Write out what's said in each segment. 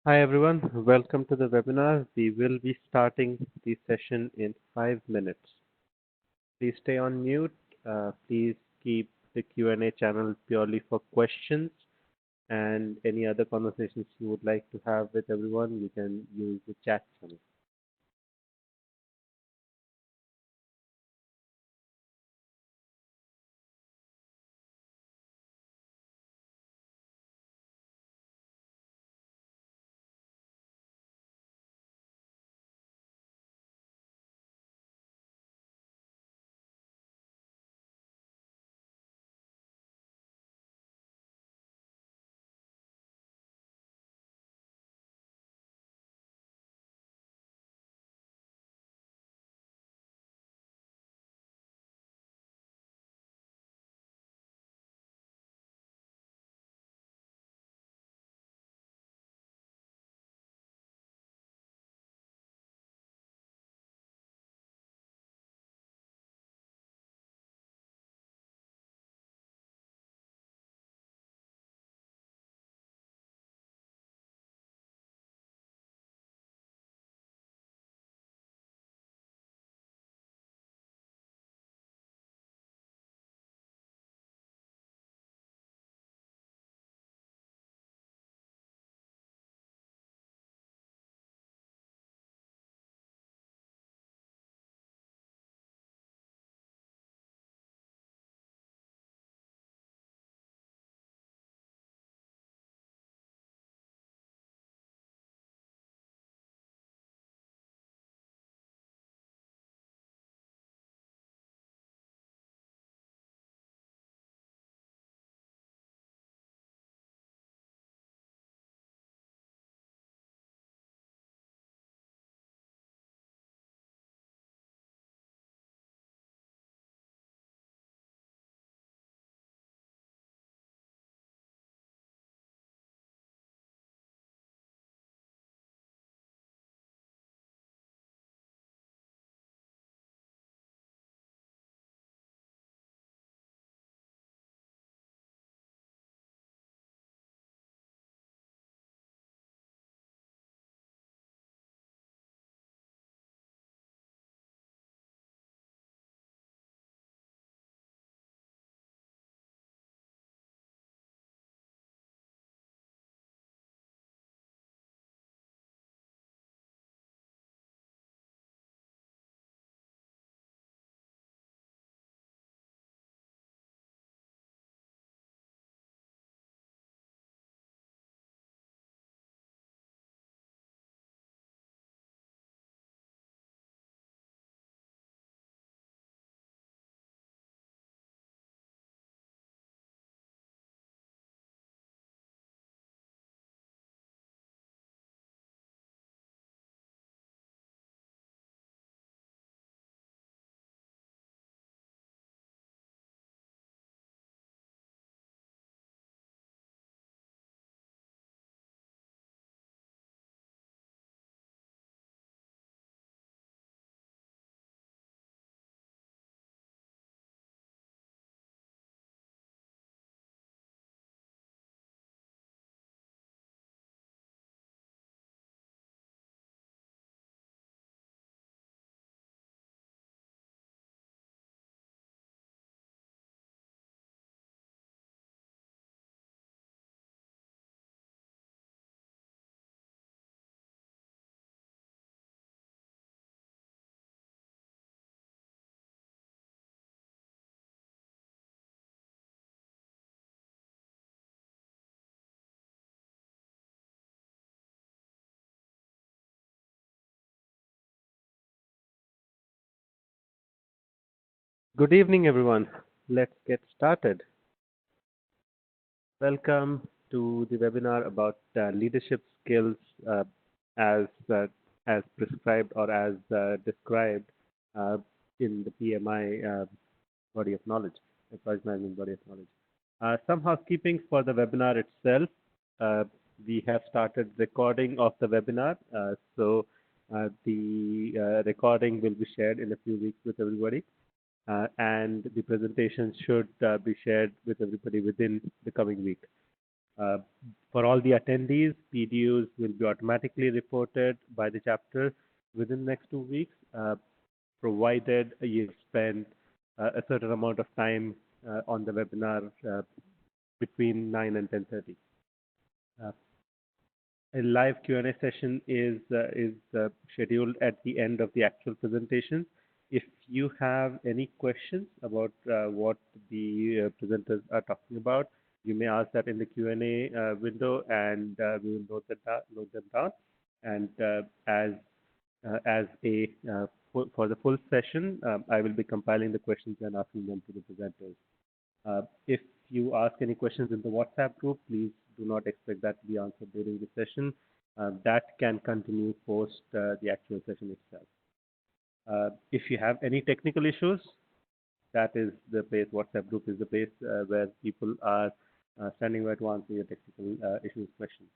Hi everyone, welcome to the webinar. We will be starting the session in 5 minutes. Please stay on mute. Please keep the Q&A channel purely for questions and any other conversations you would like to have with everyone, you can use the chat channel. Good evening everyone. Let's get started. Welcome to the webinar about leadership skills uh, as uh, as prescribed or as described uh, in the PMI body of knowledge, the project management body of knowledge. Some housekeeping for the webinar itself. Uh, we have started recording of the webinar, so the recording will be shared in a few weeks with everybody, and the presentation should be shared with everybody within the coming week. Uh, for all the attendees, PDUs will be automatically reported by the chapter within the next 2 weeks, provided you spend a certain amount of time on the webinar between 9 and 10:30. Uh, a live Q&A session is scheduled at the end of the actual presentation. If you have any questions about what the presenters are talking about, you may ask that in the Q&A window, and we will note them down. And as a for the full session, I will be compiling the questions and asking them to the presenters. If you ask any questions in the WhatsApp group, please do not expect that to be answered during the session. That can continue post the actual session itself. If you have any technical issues, that is the place, WhatsApp group is the place where people are standing by to answer your technical issues questions.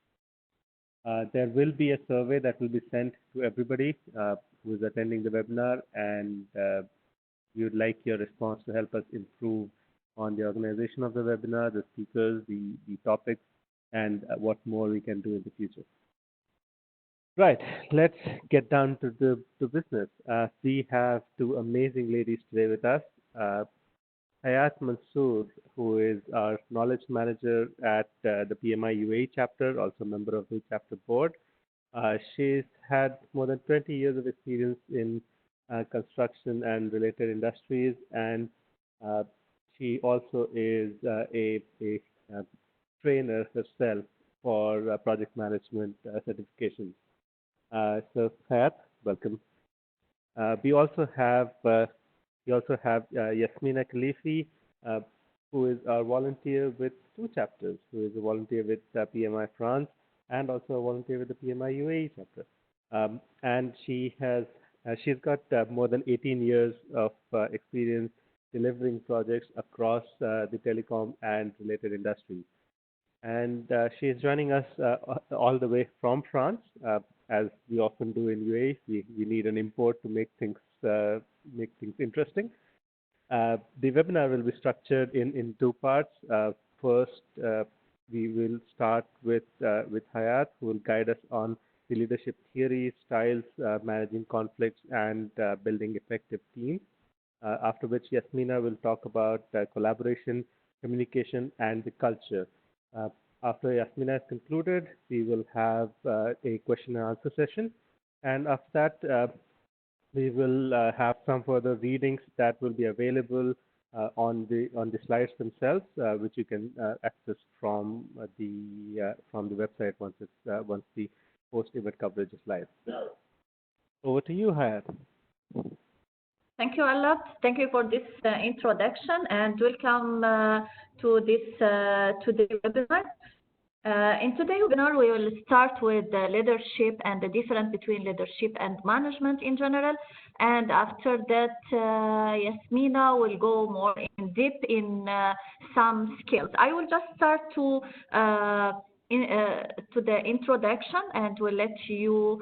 There will be a survey that will be sent to everybody who is attending the webinar, and we would like your response to help us improve on the organization of the webinar, the speakers, the topics, and what more we can do in the future. Right, let's get down to the business. We have two amazing ladies today with us. Hayat Mansoor, who is our knowledge manager at the PMI UAE chapter, also member of the chapter board. She's had more than 20 years of experience in construction and related industries, and she also is a trainer herself for project management certifications. So Hayat, welcome. We also have Yasmina Khalifi, who is our volunteer with two chapters, who is a volunteer with PMI France and also a volunteer with the PMI UAE chapter. And she's got more than 18 years of experience delivering projects across the telecom and related industries. And she is joining us all the way from France. As we often do in UAE, we need an import to make things interesting. The webinar will be structured in two parts. First, we will start with Hayat, who will guide us on the leadership theory, styles, managing conflicts, and building effective teams. After which, Yasmina will talk about collaboration, communication, and the culture. After Yasmina is concluded, we will have a question and answer session. And after that, we will have some further readings that will be available on the slides themselves, which you can access from the website once the post-event coverage is live. Over to you, Hayat. Thank you, Allah. Thank you for this introduction, and welcome to today's webinar. In today's webinar, we will start with leadership and the difference between leadership and management in general. And after that, Yasmina will go more in deep in some skills. I will just start to the introduction, and will let you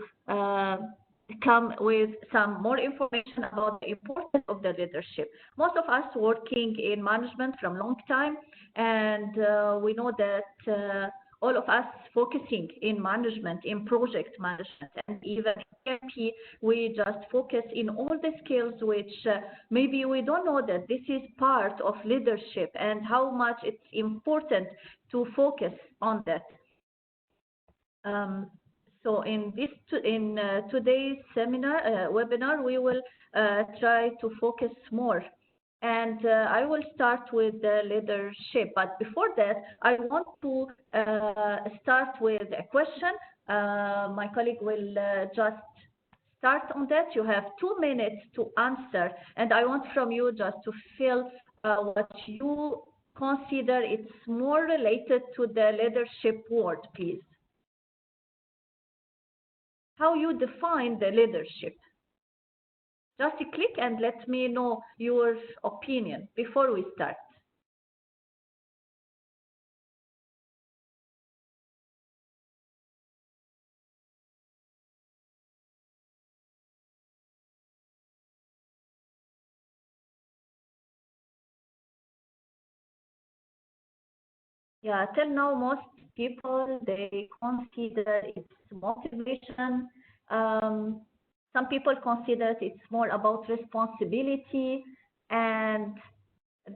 come with some more information about the importance of the leadership. Most of us working in management from long time, and we know that all of us focusing in management, in project management, and even MP, we just focus in all the skills which maybe we don't know that this is part of leadership and how much it's important to focus on that. So in today's webinar, we will try to focus more. And I will start with the leadership. But before that, I want to start with a question. My colleague will just start on that. You have 2 minutes to answer. And I want from you just to fill what you consider it's more related to the leadership word, please. How you define the leadership? Just click and let me know your opinion before we start. Yeah, till now, most people they consider it's motivation. Um, some people consider it's more about responsibility, and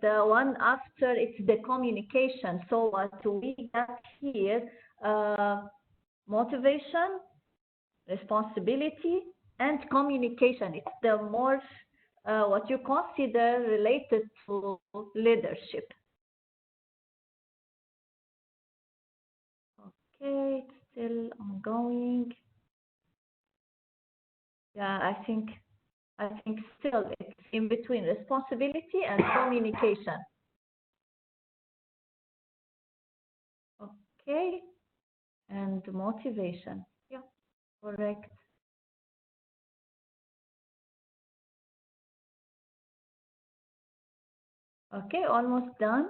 the one after it's the communication. So what we got here, uh, motivation, responsibility, and communication. It's the more what you consider related to leadership. Okay, it's still ongoing. Yeah, I think still it's in between responsibility and communication. Okay, and motivation. Yeah, correct. Okay, almost done.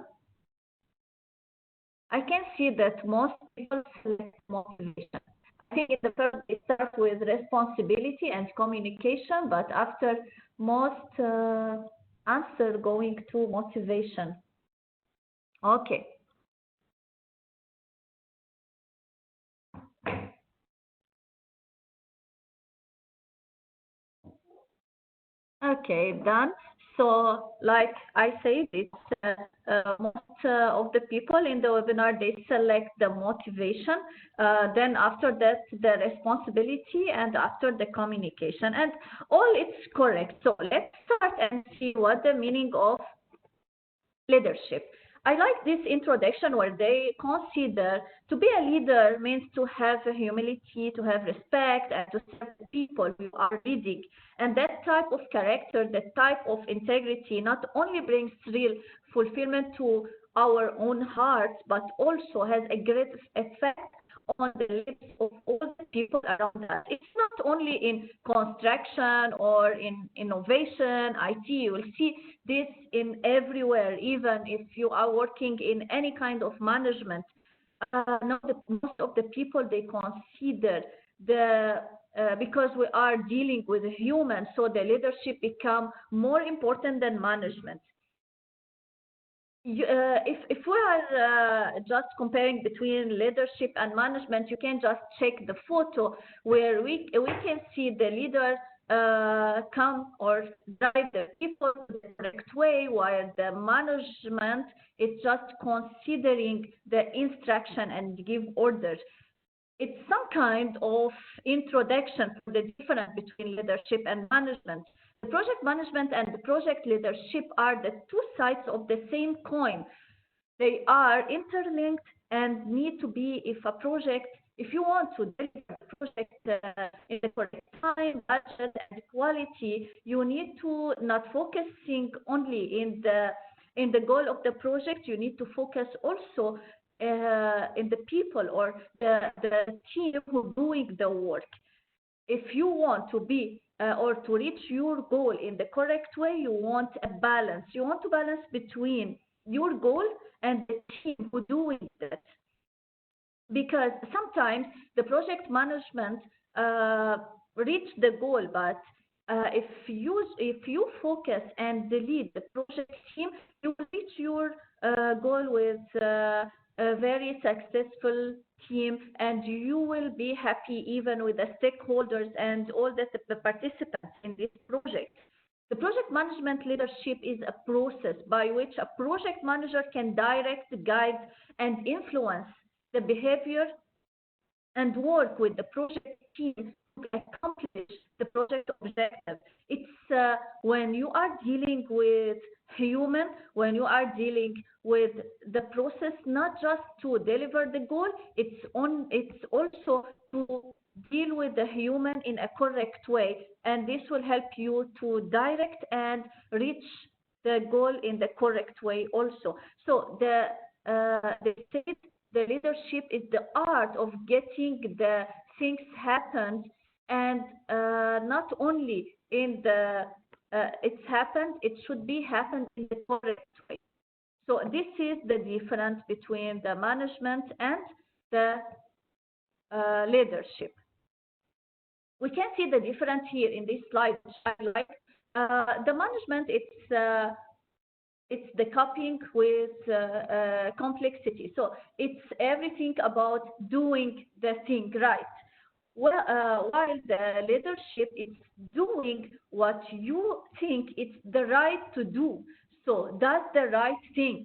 I can see that most people select motivation. I think in the first it starts with responsibility and communication, but after most answer going to motivation. Okay. Okay, done. So, like I said, it's most of the people in the webinar, they select the motivation, then after that, the responsibility, and after the communication. And all it's correct. So let's start and see what the meaning of leadership. I like this introduction where they consider to be a leader means to have humility, to have respect, and to serve the people you are leading. And that type of character, that type of integrity, not only brings real fulfillment to our own hearts, but also has a great effect on the lives of all the people around us. It's not only in construction or in innovation, IT. You will see this in everywhere, even if you are working in any kind of management. Now most of the people they consider the because we are dealing with humans, so the leadership become more important than management. If we are just comparing between leadership and management, you can just check the photo where we can see the leader come or drive the people the correct way, while the management is just considering the instruction and give orders. It's some kind of introduction for the difference between leadership and management. The project management and the project leadership are the two sides of the same coin. They are interlinked and need to be, if you want to deliver a project in the correct time, budget, and quality, you need to not focusing only in the goal of the project. You need to focus also in the people or the team who doing the work. If you want to be or to reach your goal in the correct way, you want a balance. You want to balance between your goal and the team who doing that. Because sometimes the project management reach the goal, but if you focus and lead the project team, you will reach your goal with a very successful team, and you will be happy even with the stakeholders and all the participants in this project. The project management leadership is a process by which a project manager can direct, guide, and influence the behavior and work with the project team to accomplish the project objective. It's when you are dealing with human, when you are dealing with the process, not just to deliver the goal, it's also to deal with the human in a correct way, and this will help you to direct and reach the goal in the correct way also. So they said the leadership is the art of getting the things happened, and not only in the it's happened, it should be happened in the correct way. So this is the difference between the management and the leadership. We can see the difference here in this slide, which I like. The management, it's it's the coping with complexity. So it's everything about doing the thing right. Well, while the leadership is doing what you think it's the right to do. So that's the right thing.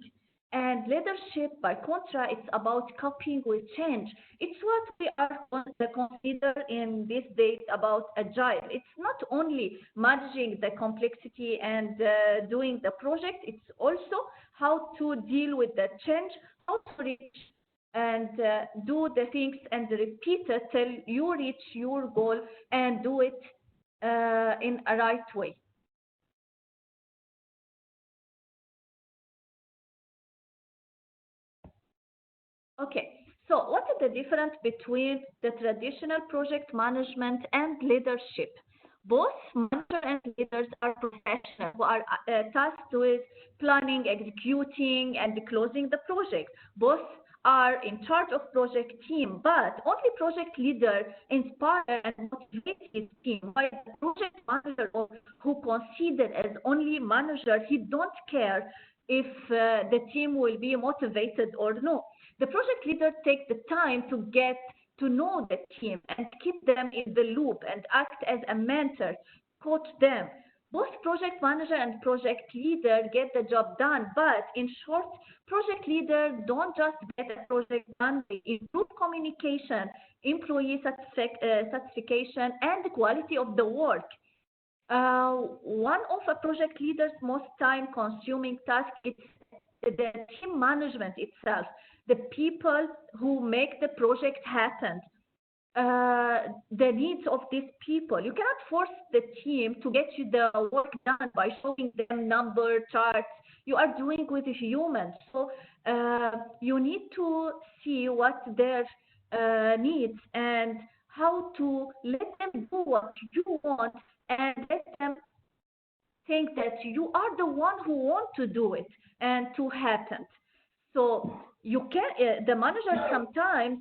And leadership, by contra, it's about coping with change. It's what we are consider in these days about agile. It's not only managing the complexity and doing the project, it's also how to deal with the change, how to reach and do the things and repeat it till you reach your goal and do it in a right way. Okay, so what is the difference between the traditional project management and leadership? Both managers and leaders are professionals who are tasked with planning, executing, and closing the project. Both are in charge of project team, but only project leader inspire and motivate his team, while the project manager or who considered as only manager, he don't care if the team will be motivated or no. The project leader takes the time to get to know the team and keep them in the loop and act as a mentor, coach them. Both project manager and project leader get the job done, but in short, project leader don't just get a project done, they improve communication, employee satisfaction, and the quality of the work. One of a project leader's most time-consuming tasks is the team management itself, the people who make the project happen, the needs of these people. You cannot force the team to get you the work done by showing them number charts. You are doing with humans, so you need to see what their needs and how to let them do what you want and let them think that you are the one who want to do it and to happen. So you can, the manager sometimes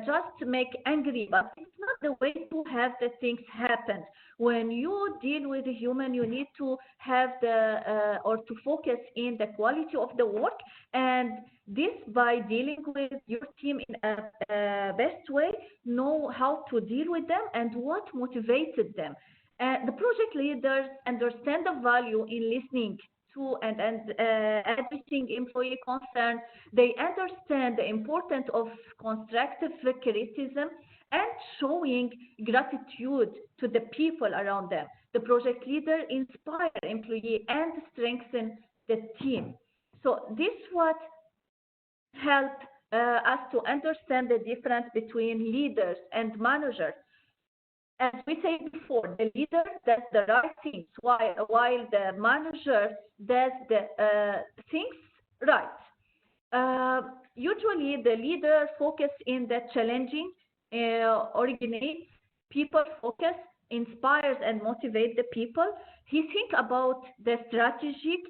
just make angry, but it's not the way to have the things happen. When you deal with a human, you need to have the or to focus in the quality of the work, and this by dealing with your team in a best way, know how to deal with them and what motivated them. The project leaders understand the value in listening to and addressing employee concerns. They understand the importance of constructive criticism and showing gratitude to the people around them. The project leader inspire employee and strengthen the team. So this what help us to understand the difference between leaders and managers. As we said before, the leader does the right things while the manager does the things right. Usually, the leader focus in the challenging, originates, people focus, inspires and motivate the people. He think about the strategic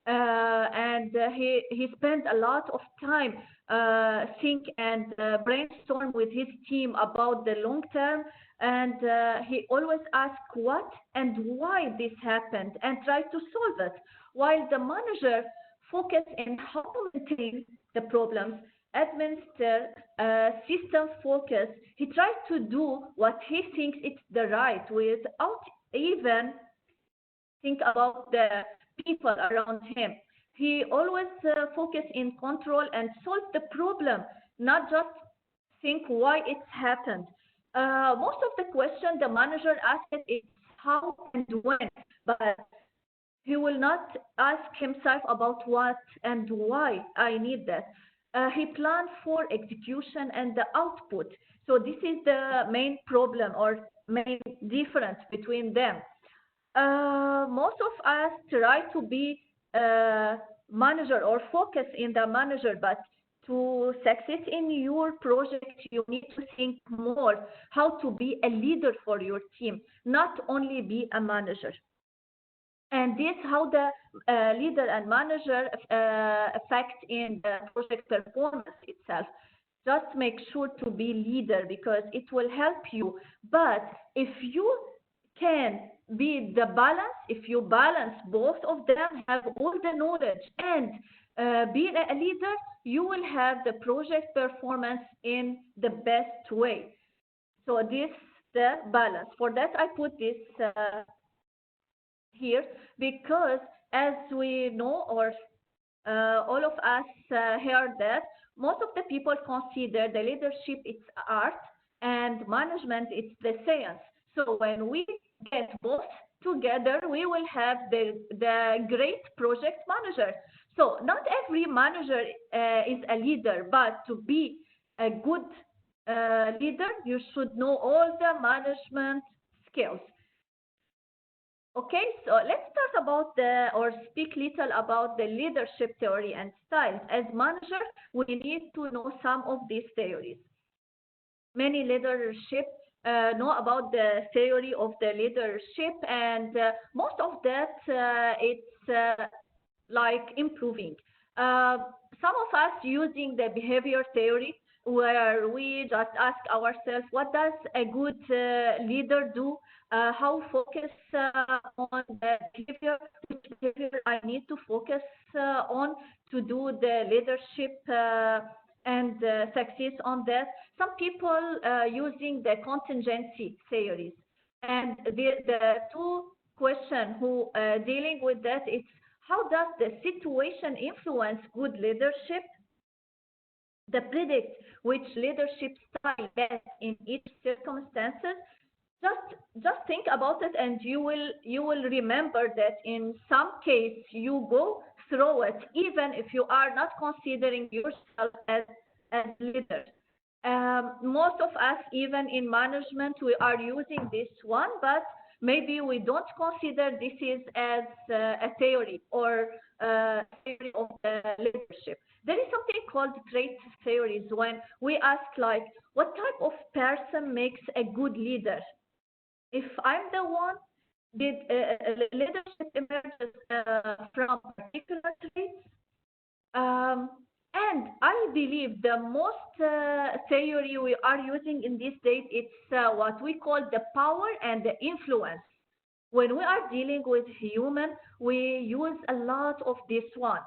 and he spends a lot of time think and brainstorm with his team about the long term, and he always asks what and why this happened and try to solve it, while the manager focus in how to maintain the problems, administer, system focus. He tries to do what he thinks it's the right without even think about the people around him. He always focus in control and solve the problem, not just think why it's happened. Most of the question the manager asks is how and when, but he will not ask himself about what and why I need that. He plans for execution and the output. So this is the main problem or main difference between them. Most of us try to be manager or focus in the manager, but to succeed in your project, you need to think more how to be a leader for your team, not only be a manager. And this how the leader and manager affect in the project performance itself. Just make sure to be leader because it will help you. But if you can be the balance. If you balance both of them, have all the knowledge and be a leader, you will have the project performance in the best way. So this the balance. For that, I put this here because as we know, or all of us heard that most of the people consider the leadership it's art and management it's the science. So when we get both together, we will have the great project manager. So not every manager is a leader, but to be a good leader, you should know all the management skills. Okay, so let's start about or speak little about the leadership theory and styles. As manager, we need to know some of these theories. Many leadership know about the theory of the leadership, and most of that it's like improving. Some of us using the behavior theory, where we just ask ourselves, what does a good leader do? How focus on the behavior, which behavior I need to focus on to do the leadership and success on that. Some people using the contingency theories. And the two question who dealing with that, it's how does the situation influence good leadership? The predict which leadership style best in each circumstances. Just think about it, and you will remember that in some case you go through it, even if you are not considering yourself as leader. Most of us, even in management, we are using this one, but maybe we don't consider this is as a theory or theory of the leadership. There is something called trait theories, when we ask like, what type of person makes a good leader? If I'm the one, did leadership emerges from particular traits? And I believe the most theory we are using in this date, it's what we call the power and the influence. When we are dealing with human, we use a lot of this one.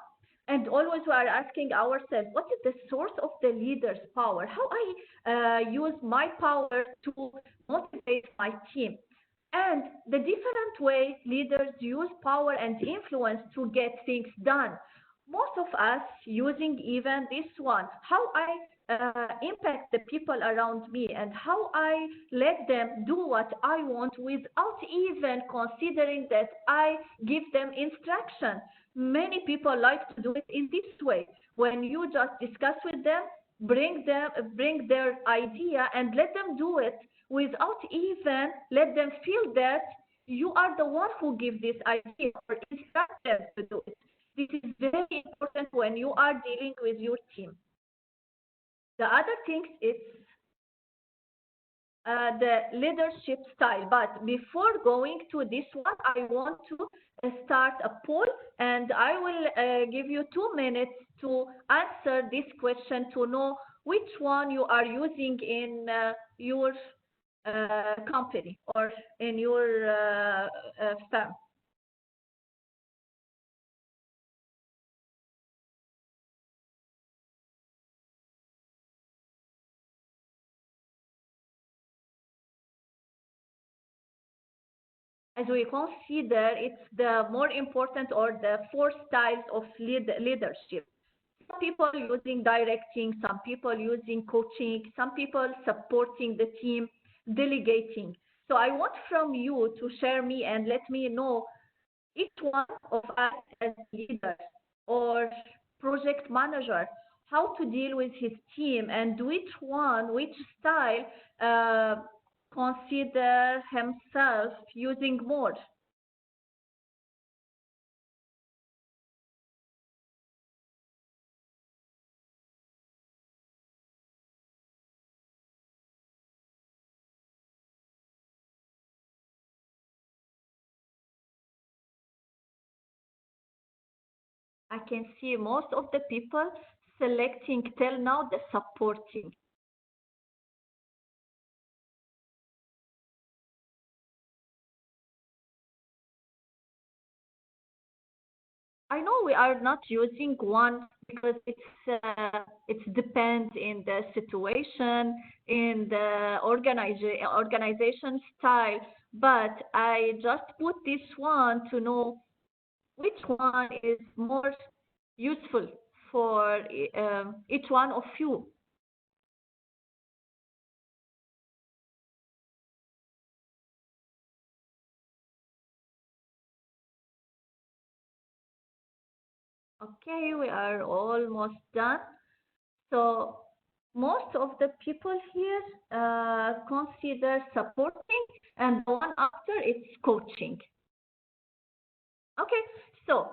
And always we are asking ourselves, what is the source of the leader's power? How I use my power to motivate my team? And the different way leaders use power and influence to get things done. Most of us using even this one, how I impact the people around me and how I let them do what I want without even considering that I give them instruction. Many people like to do it in this way. When you just discuss with them, bring their idea and let them do it without even let them feel that you are the one who give this idea or instruct them to do it. This is very important when you are dealing with your team. The other thing is the leadership style. But before going to this one, I want to start a poll, and I will give you 2 minutes to answer this question to know which one you are using in your company or in your firm. As we consider, it's the more important or the four styles of leadership. Some people using directing, some people using coaching, some people supporting the team, delegating. So I want from you to share me and let me know each one of us as leader or project manager, how to deal with his team and which style consider himself using more. I can see most of the people selecting till now the supporting. I know we are not using one because it's depends in the situation, in the organization style, but I just put this one to know which one is more useful for each one of you. Okay, we are almost done. So most of the people here consider supporting, and the one after it's coaching. Okay, so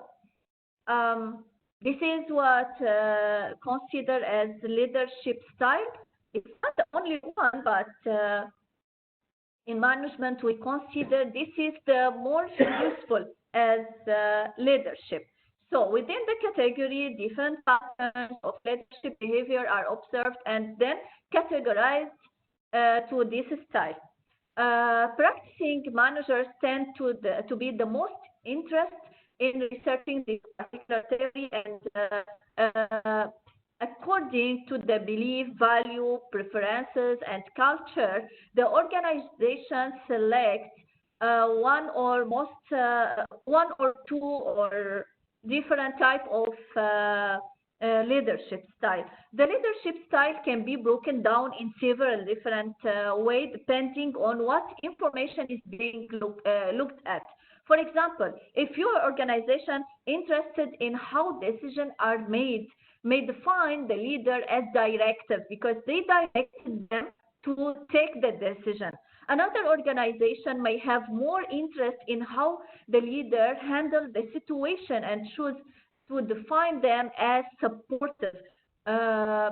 um, this is what considered as leadership style. It's not the only one, but in management we consider this is the more useful as leadership. So within the category, different patterns of leadership behavior are observed and then categorized to this style. Practicing managers tend to be the most interested in researching this particular theory and according to the belief, value, preferences, and culture, the organization selects one or two or different type of leadership style. The leadership style can be broken down in several different ways depending on what information is being looked at. For example, if your organization interested in how decisions are made, may define the leader as directive because they directed them to take the decision. Another organization may have more interest in how the leader handled the situation and choose to define them as supportive. Uh,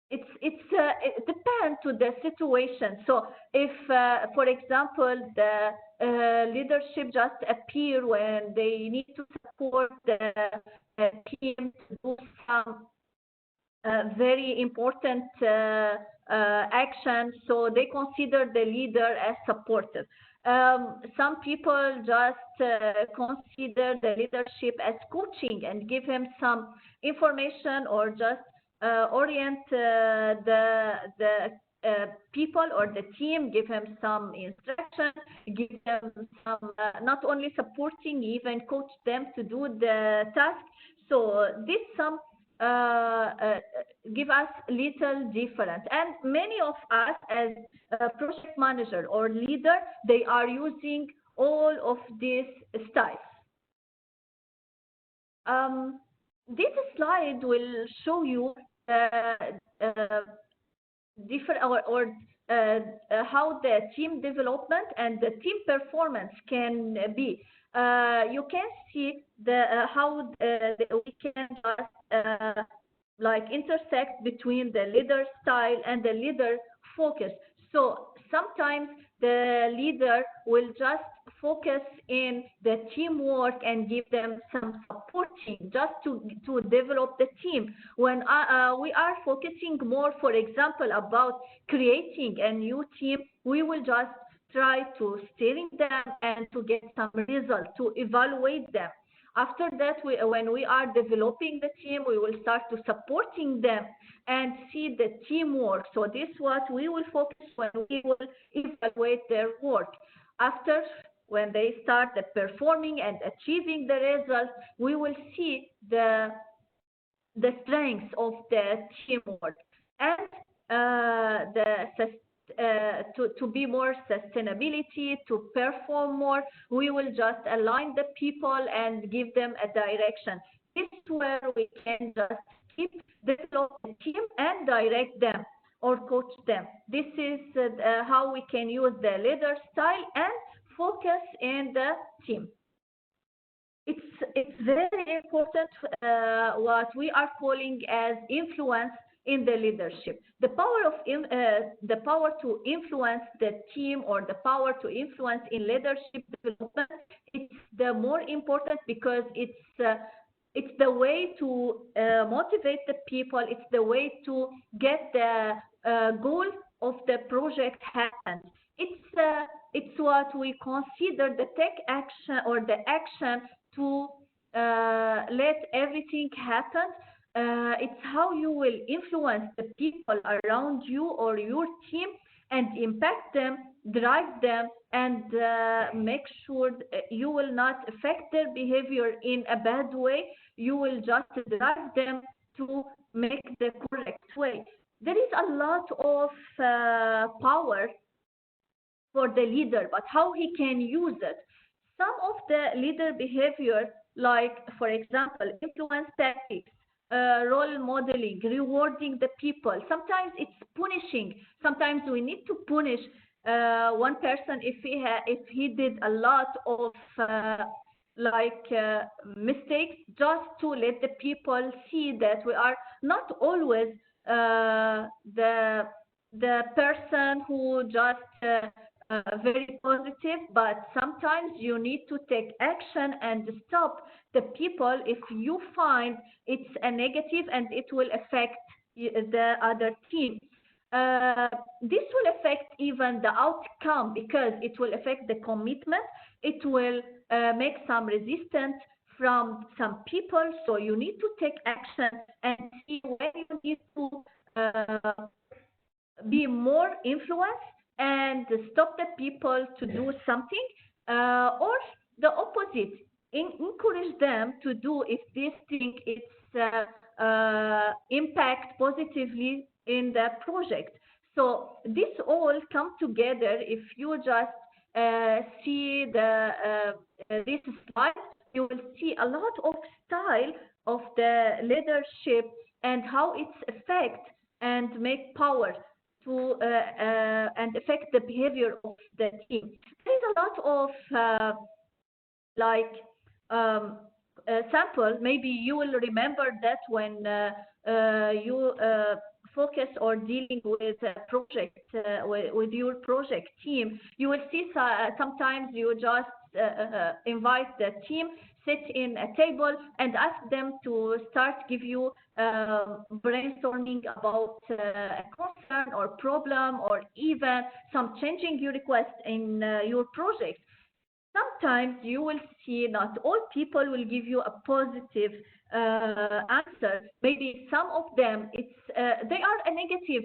it depends to the situation. So if, for example, the leadership just appear when they need to support the team to do some very important action, so they consider the leader as supportive. Some people just consider the leadership as coaching and give him some information or just orient the people or the team, give him some instruction, give them some not only supporting, even coach them to do the task. So this some give us little difference. And many of us as a project manager or leader, they are using all of these styles. This slide will show you uh, different how the team development and the team performance can be. You can see the how we can just like intersect between the leader style and the leader focus. So sometimes the leader will just focus in the teamwork and give them some supporting just to develop the team. When we are focusing more, for example, about creating a new team, we will just try to steering them and to get some result, to evaluate them. After that, when we are developing the team, we will start to supporting them and see the teamwork. So this is what we will focus when we will evaluate their work. After, when they start the performing and achieving the results, we will see the strengths of the teamwork and to be more sustainability, to perform more, we will just align the people and give them a direction. This is where we can just keep develop the team and direct them or coach them. This is how we can use the leader style and focus in the team. It's very important what we are calling as influence in the leadership. The power to influence the team or the power to influence in leadership development, it's the more important because it's the way to motivate the people. It's the way to get the goal of the project happen. It's what we consider the take action or the action to let everything happen. It's how you will influence the people around you or your team and impact them, drive them, and make sure you will not affect their behavior in a bad way. You will just drive them to make the correct way. There is a lot of power for the leader, but how he can use it. Some of the leader behavior, like for example, influence tactics, role modeling, rewarding the people. Sometimes it's punishing. Sometimes we need to punish one person if he did a lot of mistakes, just to let the people see that we are not always the person who just very positive, but sometimes you need to take action and stop the people if you find it's a negative and it will affect the other team. This will affect even the outcome because it will affect the commitment. It will make some resistance from some people. So you need to take action and see where you need to be more influenced and stop the people to do something, or the opposite, encourage them to do if this thing is impact positively in the project. So this all come together. If you just see this slide, you will see a lot of style of the leadership and how it's affect and make power to and affect the behavior of the team. There is a lot of sample. Maybe you will remember that when you focus or dealing with a project with your project team, you will see sometimes you just invite the team, sit in a table and ask them to start give you brainstorming about a concern or problem, or even some changing you request in your project. Sometimes you will see not all people will give you a positive answer. Maybe some of them it's they are a negative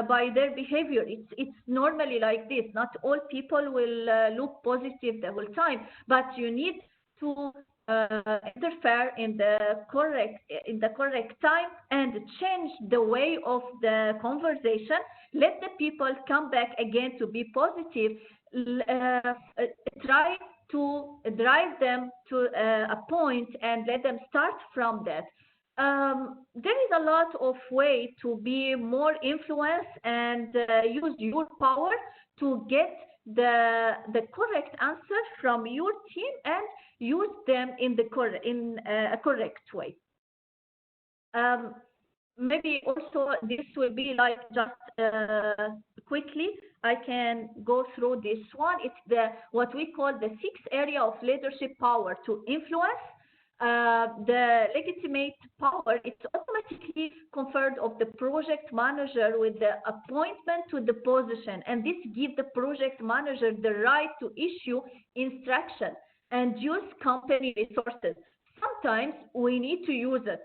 by their behavior. It's normally like this. Not all people will look positive the whole time, but you need to interfere in the correct time and change the way of the conversation. Let the people come back again to be positive. Try to drive them to a point and let them start from that. There is a lot of way to be more influence and use your power to get the correct answer from your team and use them in a correct way. Maybe also this will be like just quickly I can go through this one. It's what we call the sixth area of leadership power to influence. The legitimate power, it's automatically conferred of the project manager with the appointment to the position, and this gives the project manager the right to issue instruction and use company resources. Sometimes we need to use it.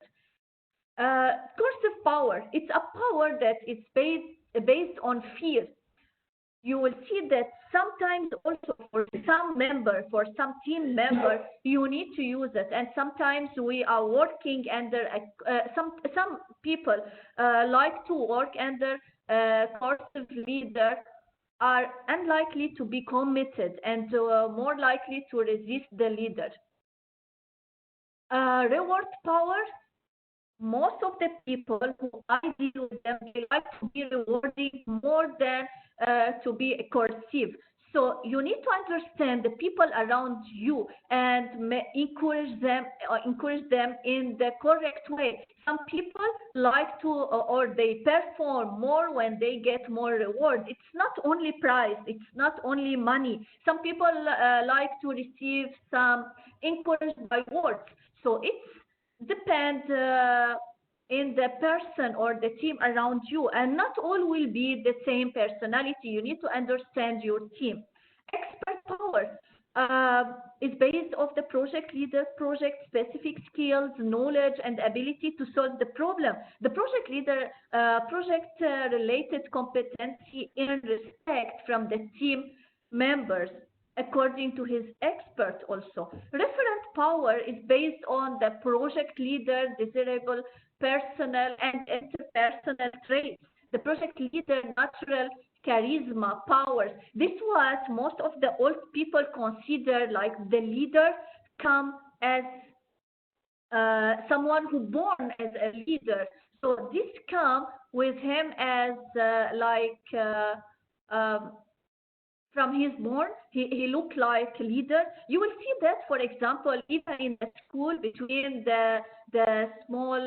Coercive power, it's a power that is based on fear. You will see that sometimes also for some team member, you need to use it. And sometimes we are working under some people like to work under coercive leader are unlikely to be committed and more likely to resist the leader. Reward power. Most of the people who I deal with them, they like to be rewarding more than to be coercive. So you need to understand the people around you and encourage them in the correct way. Some people like to, or they perform more when they get more reward. It's not only prize, it's not only money. Some people like to receive some encouraged by words. So it's depend in the person or the team around you, and not all will be the same personality. You need to understand your team. Expert power. is based off the project leader, project specific skills, knowledge, and ability to solve the problem. The project leader, project related competency in respect from the team members according to his expert also. Referent power is based on the project leader desirable personal and interpersonal traits. The project leader natural charisma, powers. This was most of the old people consider like the leader come as someone who born as a leader. So this come with him as from his born, he looked like a leader. You will see that, for example, even in the school between the small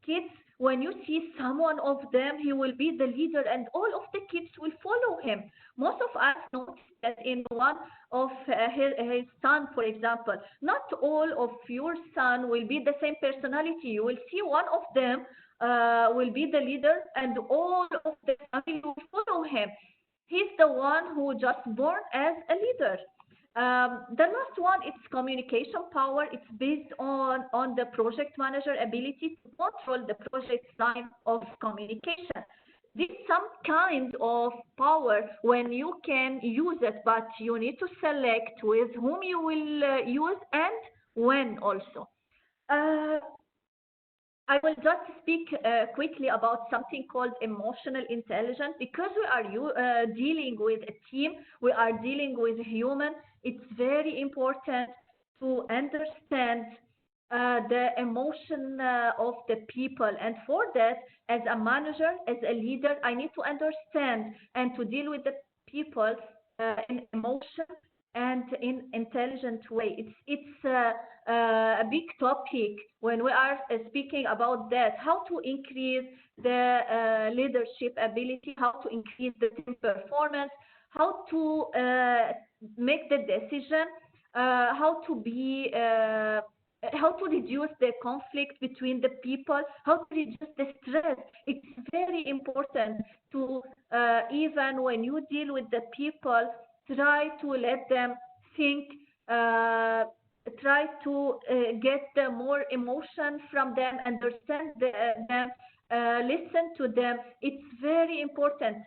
kids. When you see someone of them, he will be the leader, and all of the kids will follow him. Most of us notice that in one of his son, for example. Not all of your son will be the same personality. You will see one of them will be the leader, and all of the family will follow him. He's the one who just born as a leader. The last one, it's communication power. It's based on the project manager ability to control the project line of communication. This is some kind of power when you can use it, but you need to select with whom you will use and when also. I will just speak quickly about something called emotional intelligence. Because we are dealing with a team, we are dealing with a human, it's very important to understand the emotion of the people. And for that, as a manager, as a leader, I need to understand and to deal with the people in emotion and in intelligent way. It's a big topic when we are speaking about that, how to increase the leadership ability, how to increase the team performance, how to make the decision, how to reduce the conflict between the people, how to reduce the stress. It's very important to, even when you deal with the people, try to let them think, try to get the more emotion from them, understand them, listen to them. It's very important,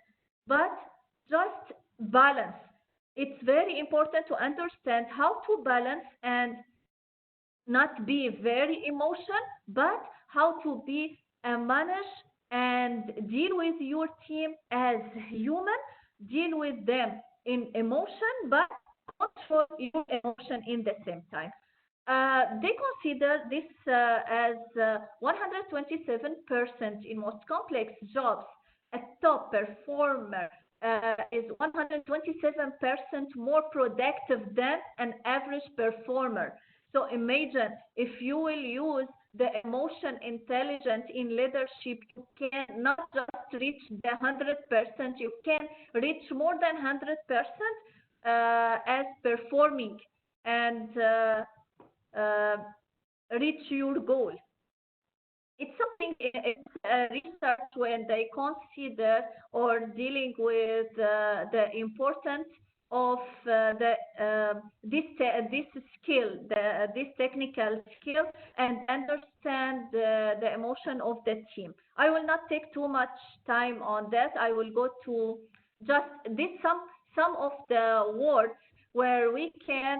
but just balance. It's very important to understand how to balance and not be very emotional, but how to be manage and deal with your team as human, deal with them in emotion, but control your emotion in the same time. They consider this as 127% in most complex jobs. A top performer is 127% more productive than an average performer. So imagine if you will use the emotion intelligence in leadership, you can not just reach the 100%, you can reach more than 100% as performing and reach your goal. It's something, it's research when they consider or dealing with the importance of this skill, this technical skill, and understand the emotion of the team. I will not take too much time on that. I will go to just this some of the words where we can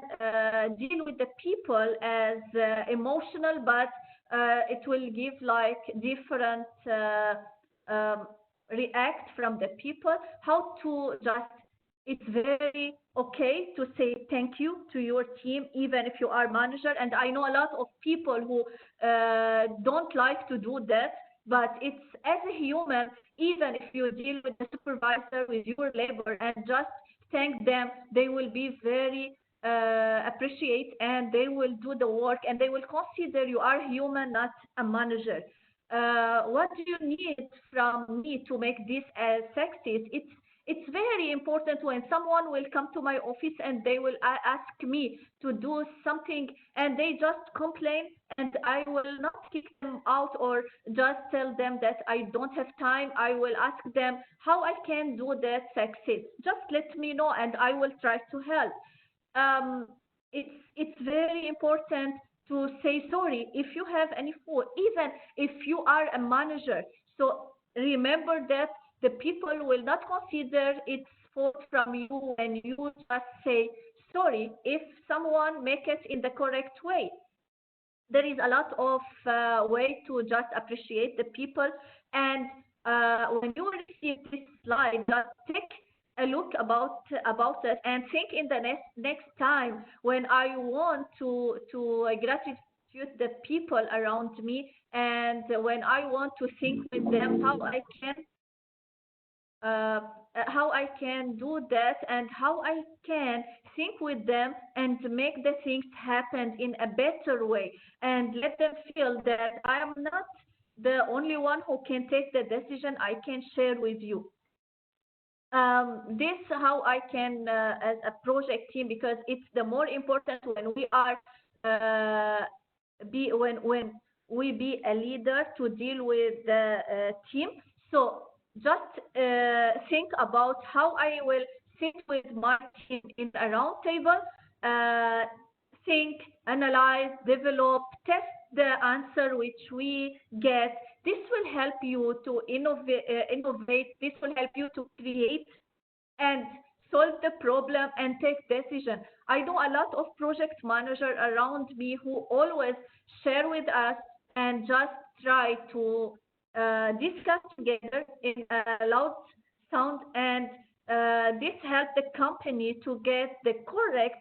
deal with the people as emotional, but it will give like different react from the people. How to just, it's very okay to say thank you to your team, even if you are manager. And I know a lot of people who don't like to do that, but it's as a human, even if you deal with the supervisor, with your labor, and just thank them, they will be very appreciate, and they will do the work, and they will consider you are human, not a manager. What do you need from me to make this as success? it's very important when someone will come to my office and they will ask me to do something and they just complain, and I will not kick them out or just tell them that I don't have time. I will ask them how I can do that success. Just let me know and I will try to help. um, it's very important to say sorry if you have any fault, even if you are a manager. So remember that the people will not consider it's fault from you when you just say sorry if someone make it in the correct way. There is a lot of way to just appreciate the people. And when you receive this slide, just take a look about it and think in the next time when I want to gratitude the people around me, and when I want to think with them uh, how I can do that and how I can think with them and make the things happen in a better way, and let them feel that I am not the only one who can take the decision. I can share with you. This how I can as a project team, because it's the more important when we are uh, be when we be a leader to deal with the team. So just think about how I will sit with my team in a round table. Uh, think, analyze, develop, test the answer which we get. This will help you to innovate. This will help you to create and solve the problem and take decision. I know a lot of project managers around me who always share with us and just try to discuss together in a loud sound, and this helps the company to get the correct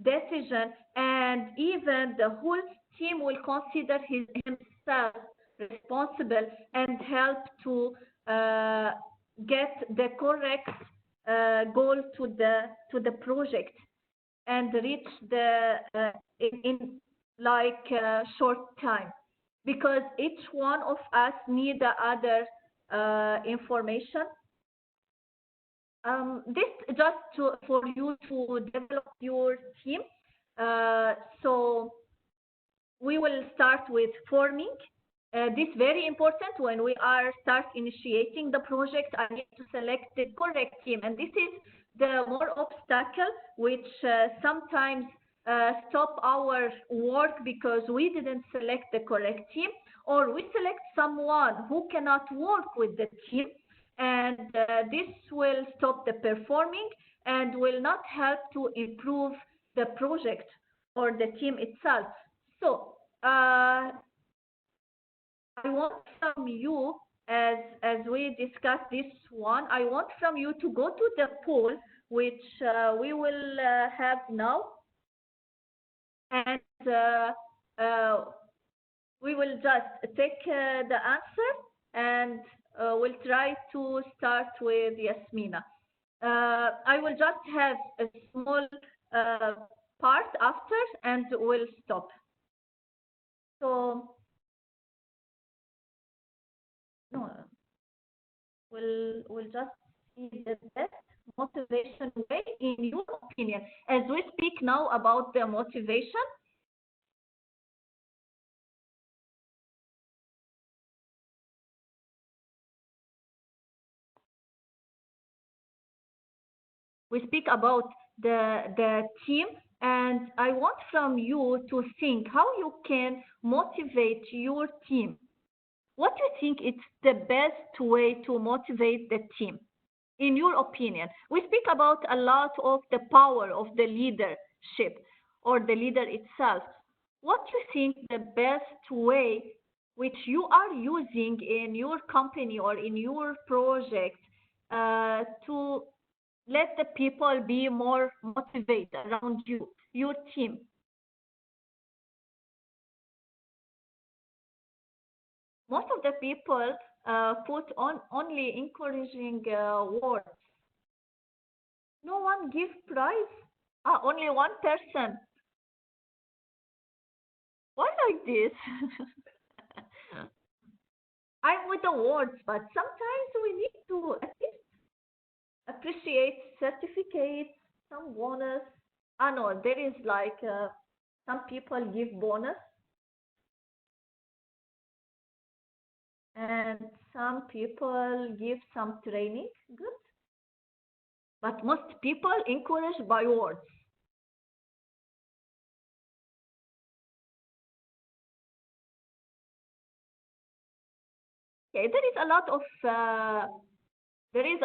decision, and even the whole team will consider himself responsible and help to uh, get the correct goal to the project and reach the in like short time, because each one of us need the other information. This just for you to develop your team. So we will start with forming. This very important when we are start initiating the project. I need to select the correct team, and this is the more obstacle which sometimes stop our work because we didn't select the correct team, or we select someone who cannot work with the team, and this will stop the performing and will not help to improve the project or the team itself. So I want from you, as we discussed this one, I want from you to go to the poll, which we will have now, and uh, we will just take the answer, and we'll try to start with Yasmina. I will just have a small part after, and we'll stop. So, no, we'll just see the best motivation way in your opinion. As we speak now about the motivation, we speak about the team, and I want from you to think how you can motivate your team. What do you think is the best way to motivate the team, in your opinion? We speak about a lot of the power of the leadership or the leader itself. What do you think the best way which you are using in your company or in your project to let the people be more motivated around you, your team? Most of the people put on only encouraging words. No one give prize. Only one person. Why like this? I'm with the words, but sometimes we need to at least appreciate certificates, some bonus. I know there is like some people give bonus and some people give some training. Good. But most people encourage by words. Okay, there is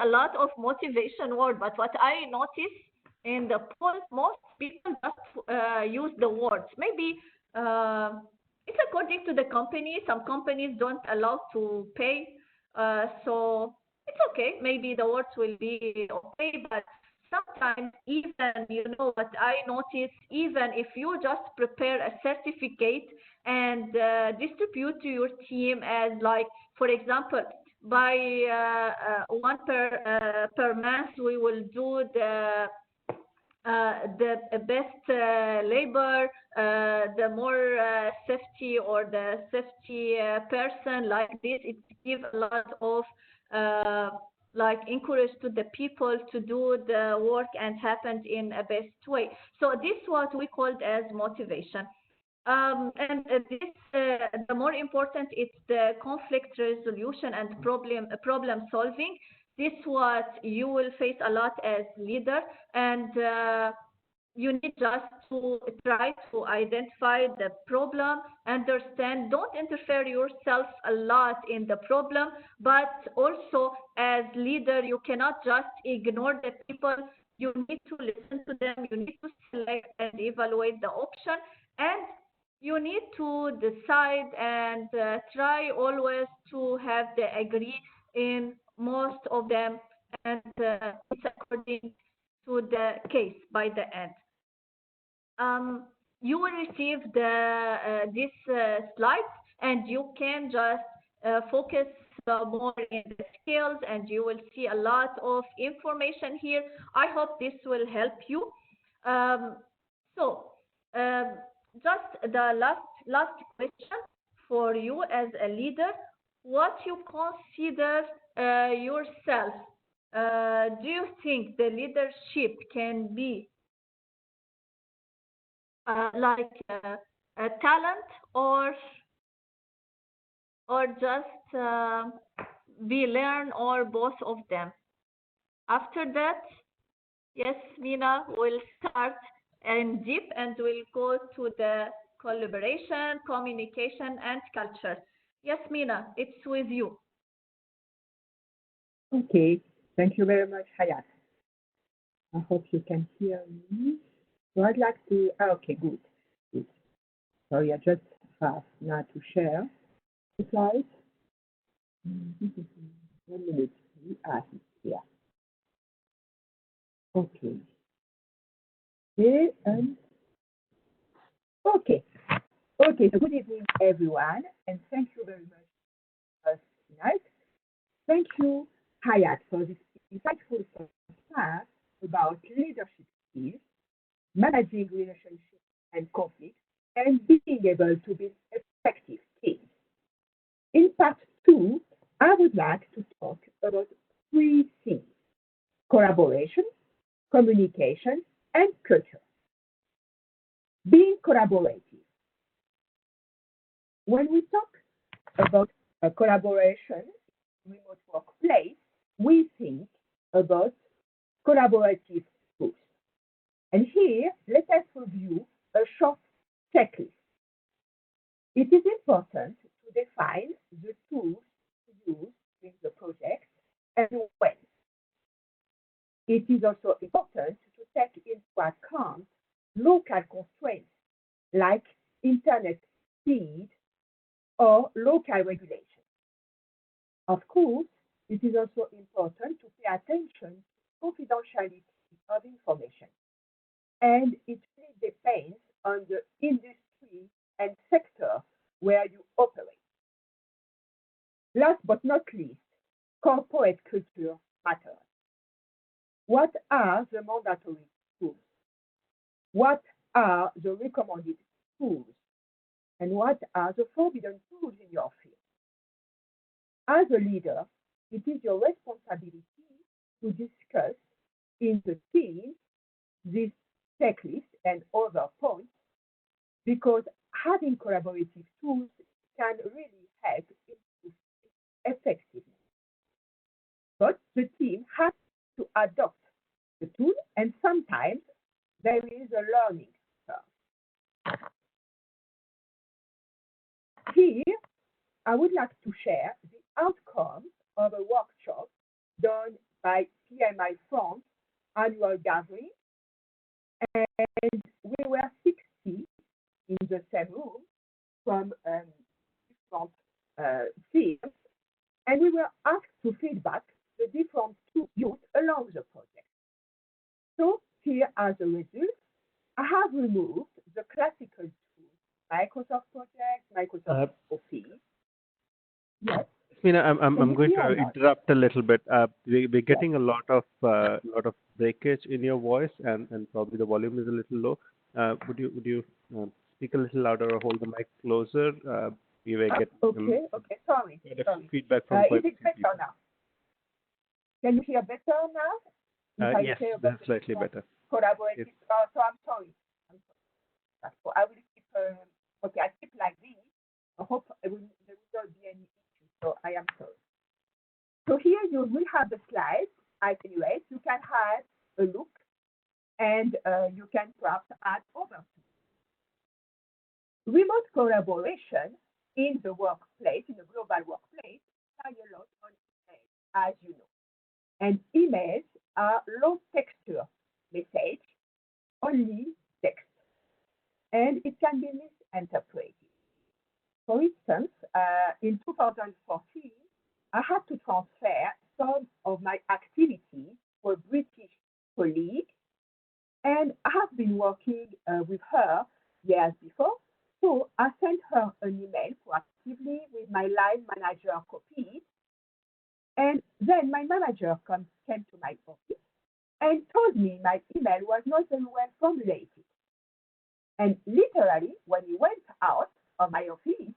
a lot of motivation word, but what I notice in the post, most people just use the words. Maybe uh, it's according to the company. Some companies don't allow to pay, so it's okay. Maybe the words will be okay, but sometimes even what I notice, even if you just prepare a certificate and distribute to your team as like, for example, by one per month we will do the best labor, the more safety or the safety person like this. It gives a lot of uh, like encourage to the people to do the work and happen in a best way. So this what we called as motivation. And the more important, it's the conflict resolution and problem solving. This what you will face a lot as leader, and you need just to try to identify the problem, understand, don't interfere yourself a lot in the problem, but also as leader, you cannot just ignore the people. You need to listen to them, you need to select and evaluate the option, and you need to decide and try always to have the agree in most of them, and it's according to the case by the end. You will receive this slides, and you can just focus more in the skills, and you will see a lot of information here. I hope this will help you. Um, so, um, just the last question for you as a leader: what you consider yourself? Do you think the leadership can be like a talent, or just be learn, or both of them? After that, yes, Mina will start in deep, and will go to the collaboration, communication, and culture. Yes, Mina, it's with you. Okay, thank you very much, Hayat. I hope you can hear me. So I'd like to, okay, good. Good. Sorry, I just have now to share the slides. 1 minute, we are here. Okay. Okay, okay. Okay, so good evening, everyone, and thank you very much tonight. Thank you, Hayat, for this insightful class about leadership skills, managing relationships and conflicts, and being able to build effective teams. In part two, I would like to talk about three things: collaboration, communication, and culture. Being collaborative. When we talk about a collaboration in remote workplace, we think about collaborative tools. And here, let us review a short checklist. It is important to define the tools to use in the project and when. It is also important to take into account local constraints like internet speed or local regulations. Of course, it is also important to pay attention to confidentiality of information, and it really depends on the industry and sector where you operate. Last but not least, corporate culture matters. What are the mandatory tools? What are the recommended tools? And what are the forbidden tools in your field? As a leader, it is your responsibility to discuss in the team this checklist and other points because having collaborative tools can really help improve effectiveness. But the team has to adopt the tool, and sometimes there is a learning curve. Here, I would like to share the outcome of a workshop done by PMI France annual gathering, and we were 60 in the same room from different fields, and we were asked to feedback the different tools used along the project. So here are the results. I have removed the classical tools, Microsoft Project, Microsoft Office. Yes. Mina, I'm going to interrupt a little bit. We're getting a lot of breakage in your voice, and probably the volume is a little low. Would you speak a little louder or hold the mic closer? We were getting sorry. Feedback from is it better now? Can you hear better now? Yes, that's slightly better. Collaborative. Yes. So I'm sorry. So I will keep. I keep like this. I hope there will not be any issue. So I am sorry. So here you will have the slides. Anyway, you can have a look, and you can perhaps add other. Remote collaboration in the workplace, in the global workplace, rely a lot on email, as you know. And emails are low texture message, only text, and it can be misinterpreted. For instance, in 2014, I had to transfer some of my activity to a British colleague, and I have been working with her years before. So I sent her an email proactively with my line manager copied. And then my manager came to my office and told me my email was not very well formulated. And literally, when he went out of my office,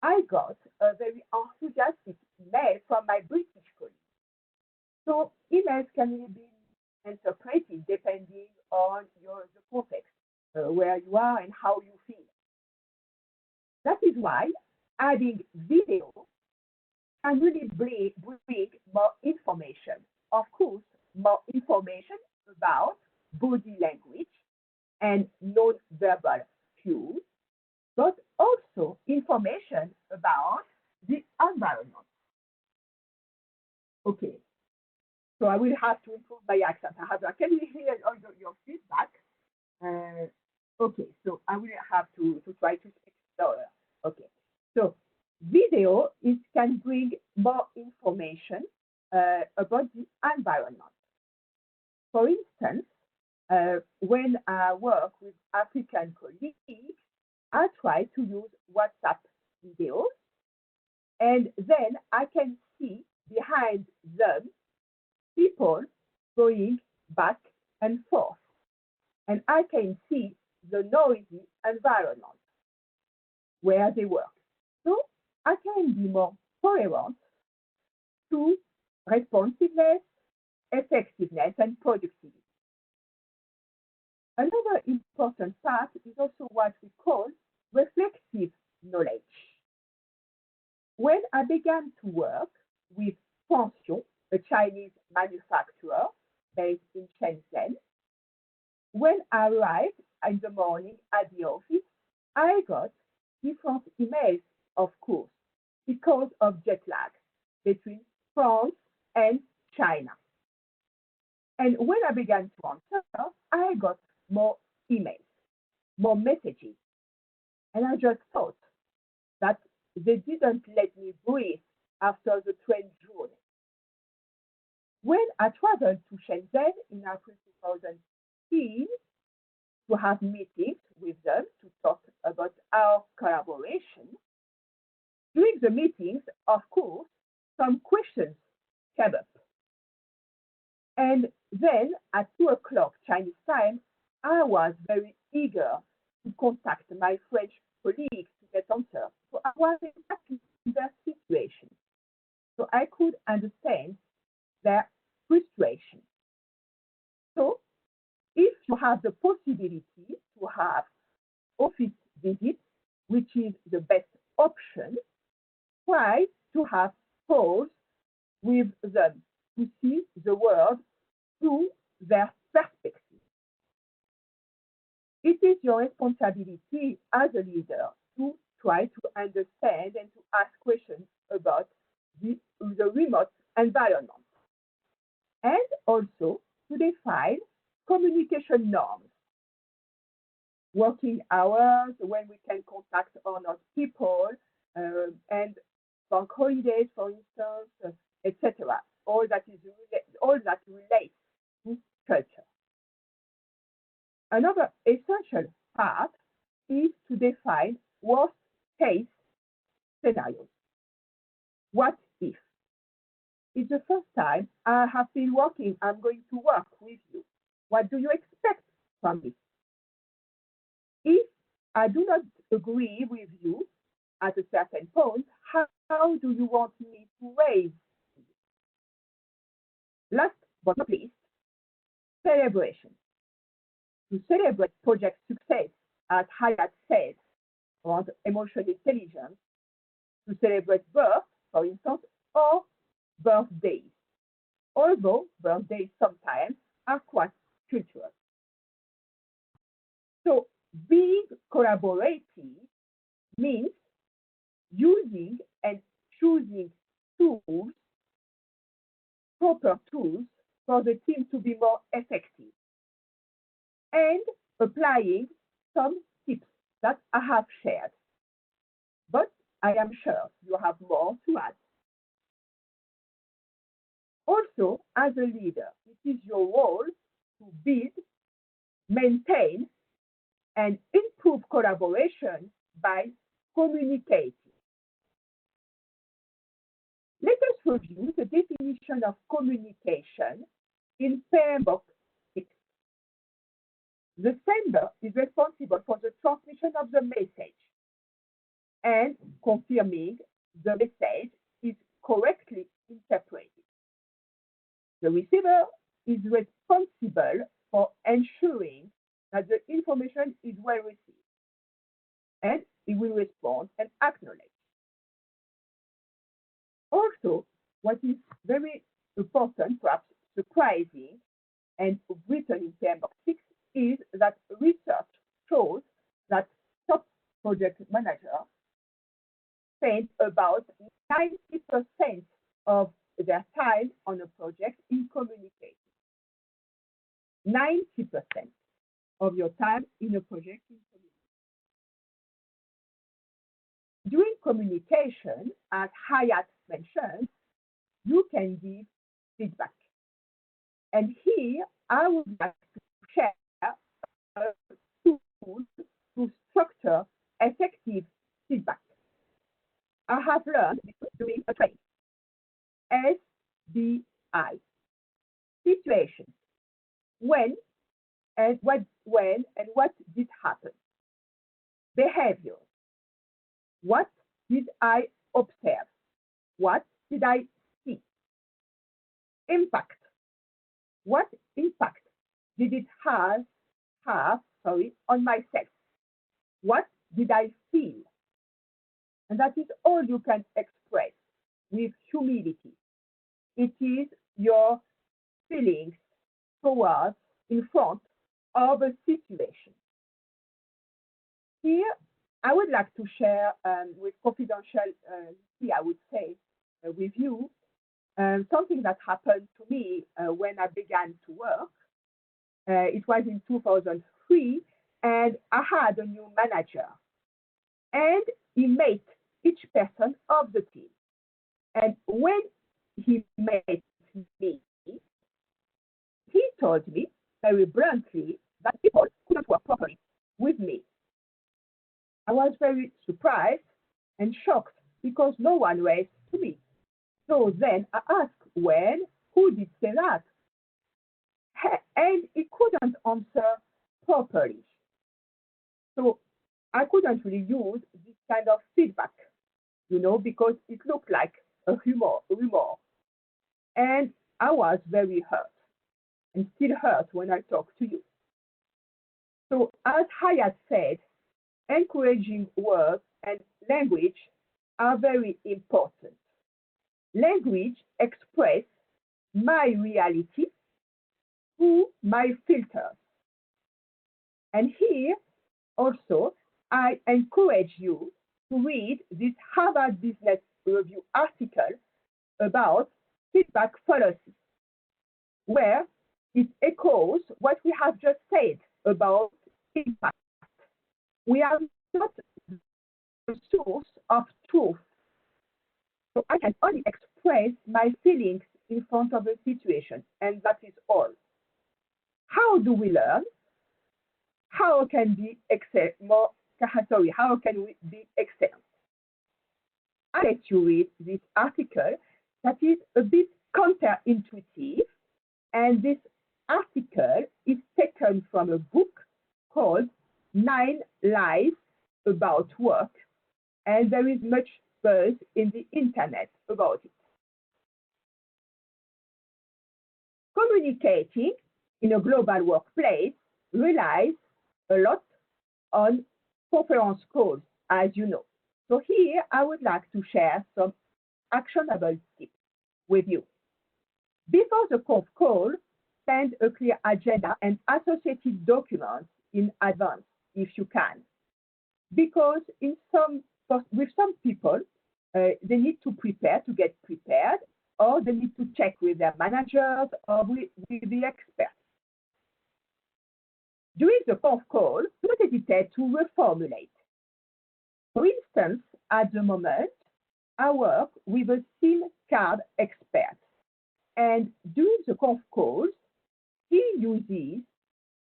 I got a very enthusiastic email from my British colleague. So emails can really be interpreted depending on the context, where you are and how you feel. That is why adding video can really bring more information. Of course, more information about body language and non-verbal cues, but also information about the environment. Okay, so I will have to improve my accent. Can you hear all your feedback? Okay, so I will have to try to speak slower. Okay, so video can bring more information about the environment. For instance, when I work with African colleagues, I try to use WhatsApp videos, and then I can see behind them people going back and forth, and I can see the noisy environment where they work. So I can be more coherent to responsiveness, effectiveness, and productivity. Another important part is also what we call reflective knowledge. When I began to work with Pension, a Chinese manufacturer based in Shenzhen, when I arrived in the morning at the office, I got different emails, of course, because of jet lag between France and China. And when I began to answer, I got more emails, more messages. And I just thought that they didn't let me breathe after the train journey. When I traveled to Shenzhen in April 2016 to have meetings with them to talk about our collaboration, during the meetings, of course, some questions came up. And then at 2 o'clock Chinese time, I was very eager to contact my French colleagues to get answers. So I was exactly in their situation. So I could understand their frustration. if you have the possibility to have office visits, which is the best option, try to have calls with them to see the world through their perspective. It is your responsibility as a leader to try to understand and to ask questions about the remote environment, and also to define communication norms, working hours, when we can contact or not people, and bank holidays, for instance, etc. All that relates to culture. Another essential part is to define worst case scenarios. What if? It's the first time I have been working, I'm going to work with you. What do you expect from me? If I do not agree with you at a certain point, how do you want me to raise? Last but not least, celebration. To celebrate project success, as Hayat said, around emotional intelligence, to celebrate birth, for instance, or birthdays, although birthdays sometimes are quite cultural. So being collaborative means using and choosing tools, proper tools, for the team to be more effective, and applying some tips that I have shared. But I am sure you have more to add. Also, as a leader, it is your role to build, maintain, and improve collaboration by communicating. Let us review the definition of communication in PMI 6. The sender is responsible for the transmission of the message and confirming the message is correctly interpreted. The receiver is responsible for ensuring that the information is well received, and he will respond and acknowledge. Also, what is very important, perhaps surprising, and written in PMI 6 is that research shows that top project managers spend about 90% of their time on a project in communicating. 90% of your time in a project in communication. During communication, as Hayat mentioned, you can give feedback. And here, I would like to share tools to structure effective feedback. I have learned during a training. SBI. Situation. When and what did happen? Behavior. What did I observe? What did I see? Impact. What impact did it have on myself? What did I feel? And that is all you can express with humility. It is your feelings towards, in front of a situation. Here, I would like to share with confidentiality, I would say, with you, something that happened to me when I began to work. It was in 2003, and I had a new manager. And he met each person of the team. And when he met me, he told me very bluntly that people couldn't work properly with me. I was very surprised and shocked because no one raised to me. So then I asked who did say that? And he couldn't answer properly. So I couldn't really use this kind of feedback, because it looked like a rumor. And I was very hurt and still hurt when I talk to you. So as Hayat said, encouraging words and language are very important. Language expresses my reality through my filters. And here also, I encourage you to read this Harvard Business Review article about feedback fallacy, where it echoes what we have just said about impact. We are not the source of truth. So I can only express my feelings in front of a situation, and that is all. How do we learn? How can we be excellent? I let you read this article that is a bit counterintuitive, and this article is taken from a book called 9 Lies About Work, and there is much buzz in the internet about it. Communicating in a global workplace relies a lot on conference calls, as you know. So here I would like to share some actionable tips with you. Before the conf call, send a clear agenda and associated documents in advance if you can. Because with some people, they need to prepare to get prepared, or they need to check with their managers or with the experts. During the conf call, do not hesitate to reformulate. For instance, at the moment, I work with a SIM card expert, and during the conf calls, he uses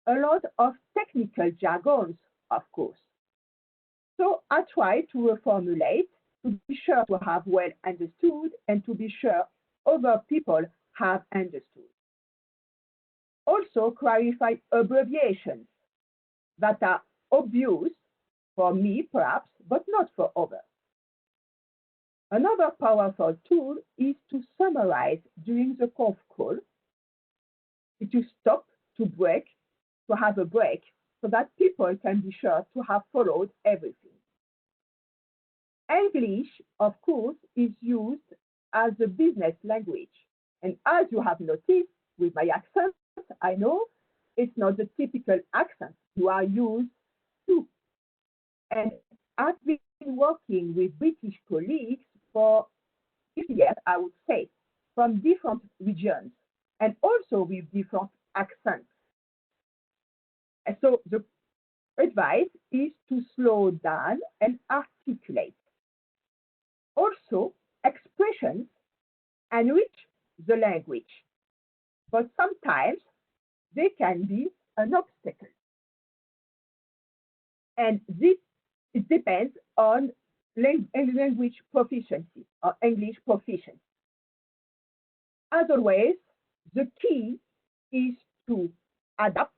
a lot of technical jargons, of course. So I try to reformulate to be sure to have well understood and to be sure other people have understood. Also clarify abbreviations that are obvious for me perhaps, but not for others. Another powerful tool is to summarize during the conf call, to stop, to break, to have a break, so that people can be sure to have followed everything. English, of course, is used as a business language. And as you have noticed with my accent, I know it's not the typical accent you are used to. And I've been working with British colleagues for 50 years, I would say, from different regions and also with different accents. And so the advice is to slow down and articulate. Also, expressions enrich the language, but sometimes they can be an obstacle. And this it depends on language proficiency or English proficiency. As always, the key is to adapt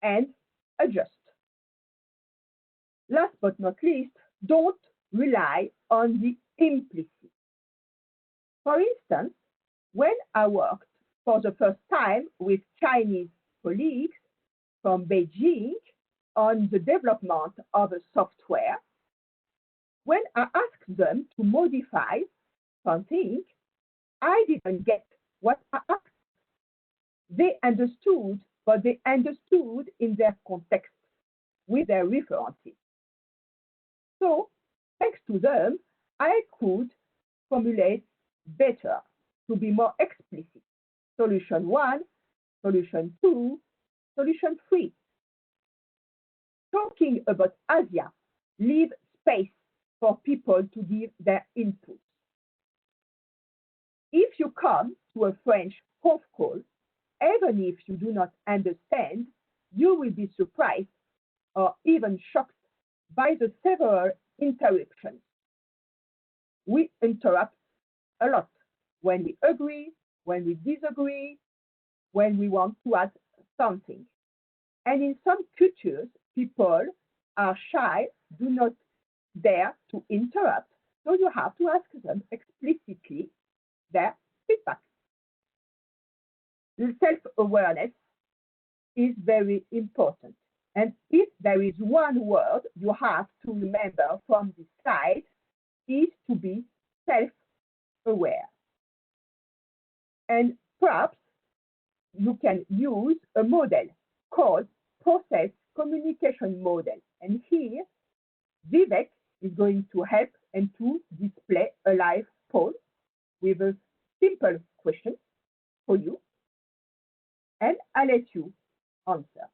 and adjust. Last but not least, don't rely on the implicit. For instance, when I worked for the first time with Chinese colleagues from Beijing on the development of a software, when I asked them to modify something, I didn't get what I asked. They understood, but they understood in their context with their references. So, thanks to them, I could formulate better to be more explicit. Solution 1, solution 2, solution 3. Talking about Asia, leave space for people to give their input. If you come to a French conf call, even if you do not understand, you will be surprised or even shocked by the several interruptions. We interrupt a lot when we agree, when we disagree, when we want to add something. And in some cultures, people are shy, do not dare to interrupt. So you have to ask them explicitly their feedback. The self-awareness is very important. And if there is one word you have to remember from this slide, is to be self-aware. And perhaps you can use a model called process communication model. And here, Vivek is going to help and to display a live poll with a simple question for you. And I'll let you answer.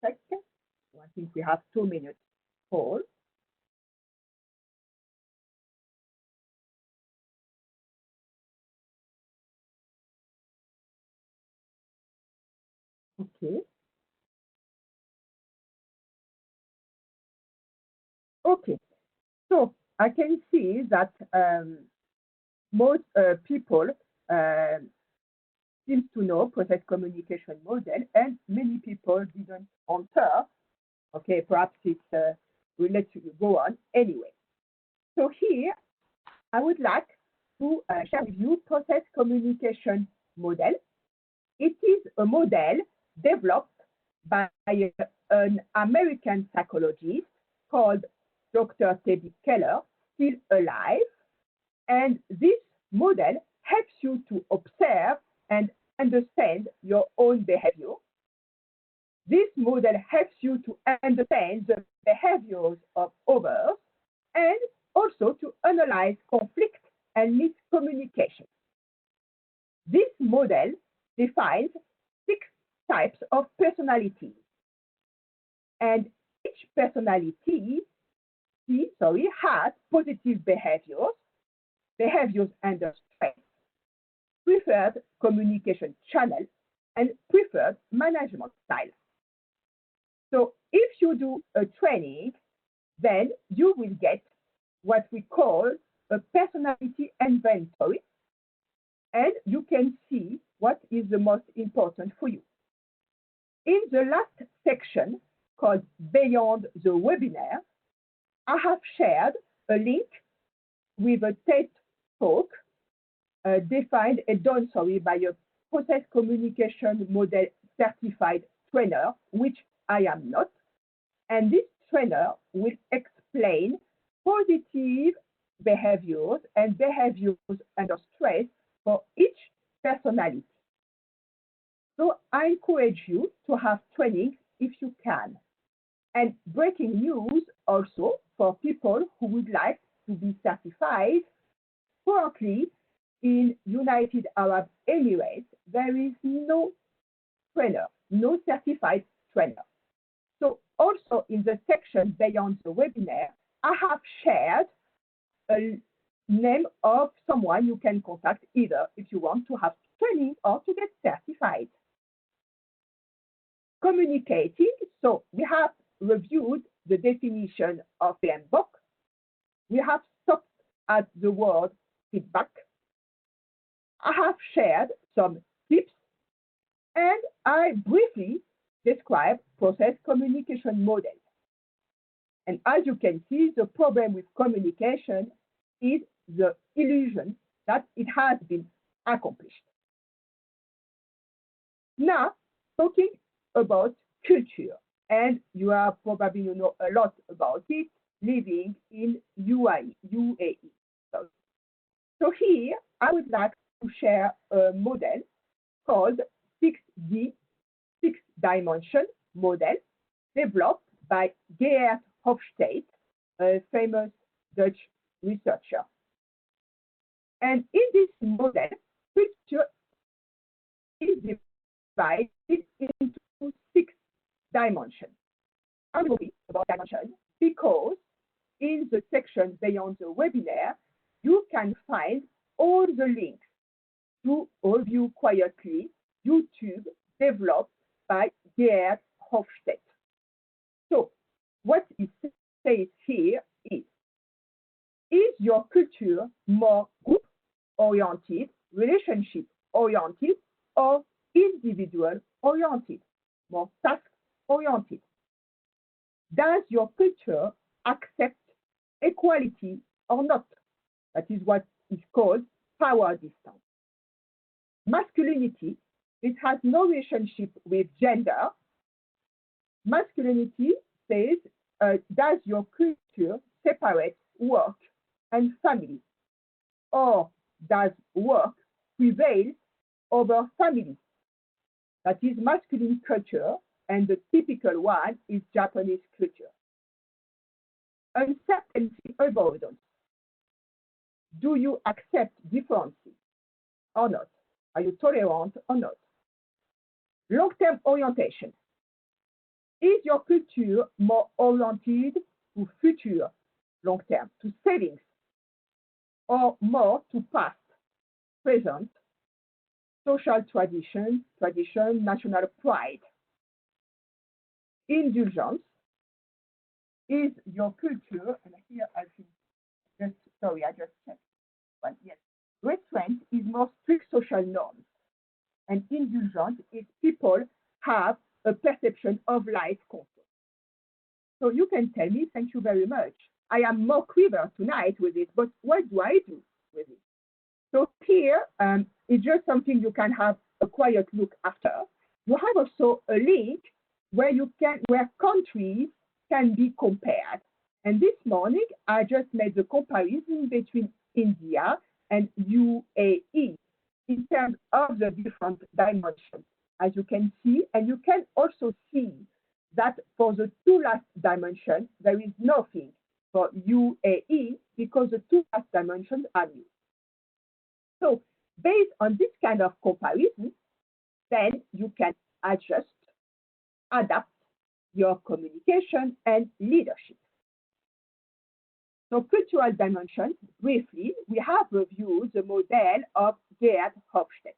Second, I think we have 2 minutes poll. Okay. Okay. So I can see that most people seem to know process communication model, and many people didn't answer. Okay, perhaps it's we'll let you go on anyway. So here, I would like to share with you process communication model. It is a model developed by an American psychologist called Dr. Teddy Keller, still alive. And this model helps you to observe and understand your own behavior. This model helps you to understand the behaviors of others and also to analyze conflict and miscommunication. This model defines 6 types of personality. And each personality has positive behaviors under stress, preferred communication channel, and preferred management style. So if you do a training, then you will get what we call a personality inventory, and you can see what is the most important for you. In the last section called Beyond the Webinar, I have shared a link with a TED talk defined and done by a process communication model certified trainer, which I am not. And this trainer will explain positive behaviors and behaviors under stress for each personality. So I encourage you to have training if you can. And breaking news also for people who would like to be certified. Currently, in United Arab Emirates, there is no trainer, no certified trainer. So also in the section Beyond the Webinar, I have shared a name of someone you can contact either if you want to have training or to get certified. Communicating, so we have reviewed the definition of PMBOK. We have stopped at the word feedback. I have shared some tips, and I briefly describe process communication models. And as you can see, the problem with communication is the illusion that it has been accomplished. Now, talking about culture, and you are probably know a lot about it, living in UAE. So here, I would like to share a model called 6D, 6-dimension model, developed by Geert Hofstede, a famous Dutch researcher. And in this model, culture is divided into 6 dimensions. I'm talking about dimensions because in the section Beyond the Webinar, you can find all the links to Review Quietly YouTube developed by Geert Hofstede. So what it says here is, Is your culture more group-oriented, relationship-oriented, or individual-oriented, more task-oriented? Does your culture accept equality or not? That is what is called power distance. Masculinity, it has no relationship with gender. Masculinity says, does your culture separate work and family? Or does work prevail over family? That is masculine culture, and the typical one is Japanese culture. Uncertainty avoidance. Do you accept differences or not? Are you tolerant or not? Long-term orientation. Is your culture more oriented to future, long-term, to savings, or more to past, present, social tradition, national pride? Indulgence. Is your culture, and here I think, I just checked. But yes, restraint is more strict social norms, and indulgence is people have a perception of life control. So you can tell me, thank you very much. I am more quiver tonight with it, but what do I do with it? So here, it's just something you can have a quiet look after. You have also a link where countries can be compared. And this morning, I just made the comparison between India and UAE in terms of the different dimensions, as you can see. And you can also see that for the two last dimensions, there is nothing for UAE because the two last dimensions are new. So based on this kind of comparison, then you can adjust, adapt your communication and leadership. So cultural dimensions, briefly, we have reviewed the model of Gerhard Hofstede.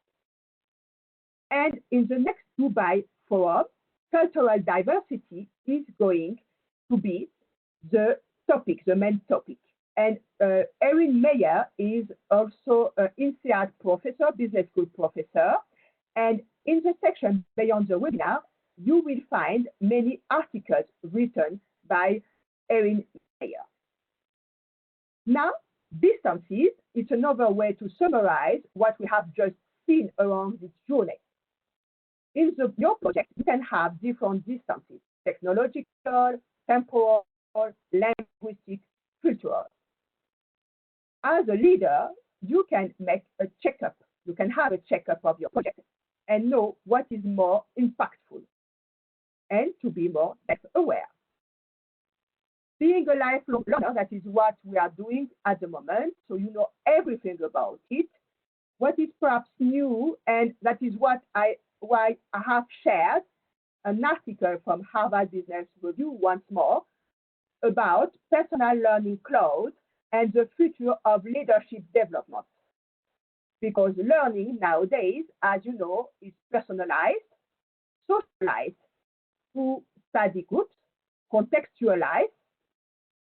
And in the next Dubai Forum, cultural diversity is going to be the topic, the main topic. And Erin Meyer is also an INSEAD professor, business school professor. And in the section beyond the webinar, you will find many articles written by Erin Meyer. Now, distances is another way to summarize what we have just seen around this journey. In your project, you can have different distances: technological, temporal, linguistic, cultural. As a leader, you can make a checkup. You can have a checkup of your project and know what is more impactful and to be more self-aware. Being a lifelong learner, that is what we are doing at the moment, so you know everything about it. What is perhaps new, and that is why I have shared an article from Harvard Business Review once more about personal learning cloud and the future of leadership development. Because learning nowadays, as you know, is personalized, socialized through study groups, contextualized,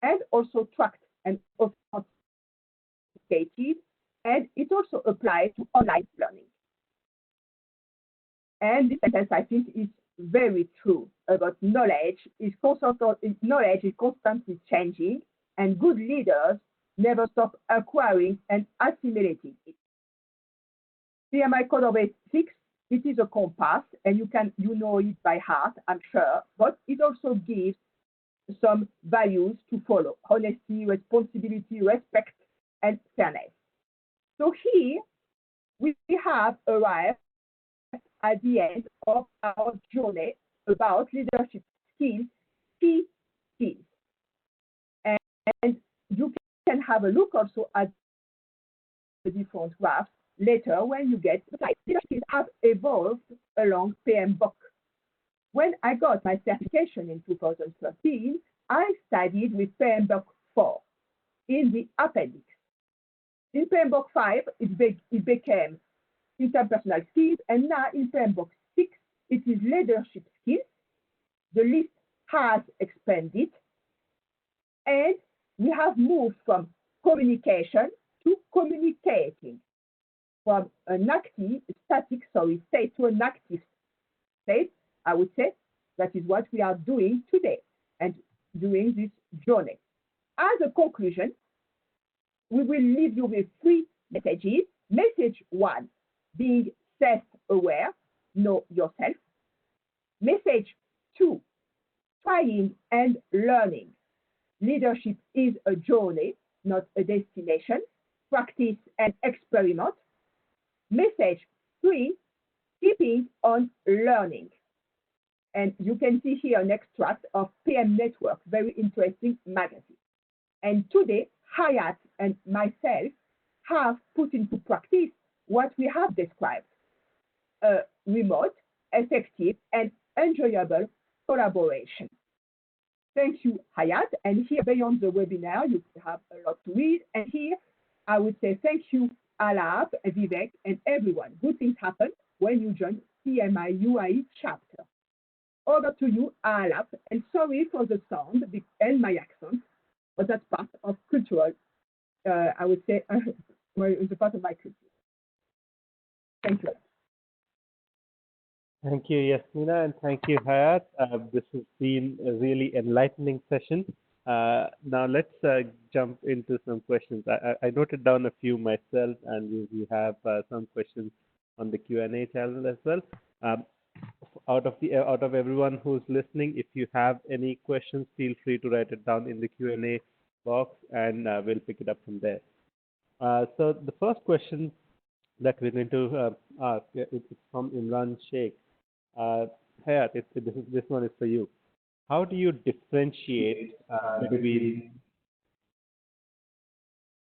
and also tracked and authenticated, and it also applies to online learning. And this sentence, I think, is very true about knowledge is constantly changing, and good leaders never stop acquiring and assimilating it. PMI Code of Ethics, it is a compass, and you know it by heart, I'm sure, but it also gives some values to follow: honesty, responsibility, respect, and fairness. So here we have arrived at the end of our journey about leadership skills, key skills. And you can have a look also at the different graphs later when you get the slide. Leadership skills have evolved along PMBOK. When I got my certification in 2013, I studied with PMBOK 4 in the appendix. In PMBOK 5, it became interpersonal skills, and now in PMBOK 6, it is leadership skills. The list has expanded, and we have moved from communication to communicating, from an static state to an active state. I would say that is what we are doing today and during this journey. As a conclusion, we will leave you with 3 messages. Message 1, being self-aware, know yourself. Message 2, trying and learning. Leadership is a journey, not a destination. Practice and experiment. Message 3, keeping on learning. And you can see here an extract of PM Network, very interesting magazine. And today, Hayat and myself have put into practice what we have described: a remote, effective, and enjoyable collaboration. Thank you, Hayat. And here beyond the webinar, you have a lot to read. And here, I would say thank you, Alap, Vivek, and everyone. Good things happen when you join PMI UAE chapter. Over to you, Alap, and sorry for the sound and my accent, but that's part of cultural, I would say, the part of my culture. Thank you. Thank you, Yasmina, and thank you, Hayat. This has been a really enlightening session. Now let's jump into some questions. I noted down a few myself, and we have some questions on the Q&A channel as well. Out of everyone who's listening, if you have any questions, feel free to write it down in the Q&A box, and we'll pick it up from there. So the first question that we're going to ask, it's from Imran Sheikh. Hayat, this one is for you. How do you differentiate between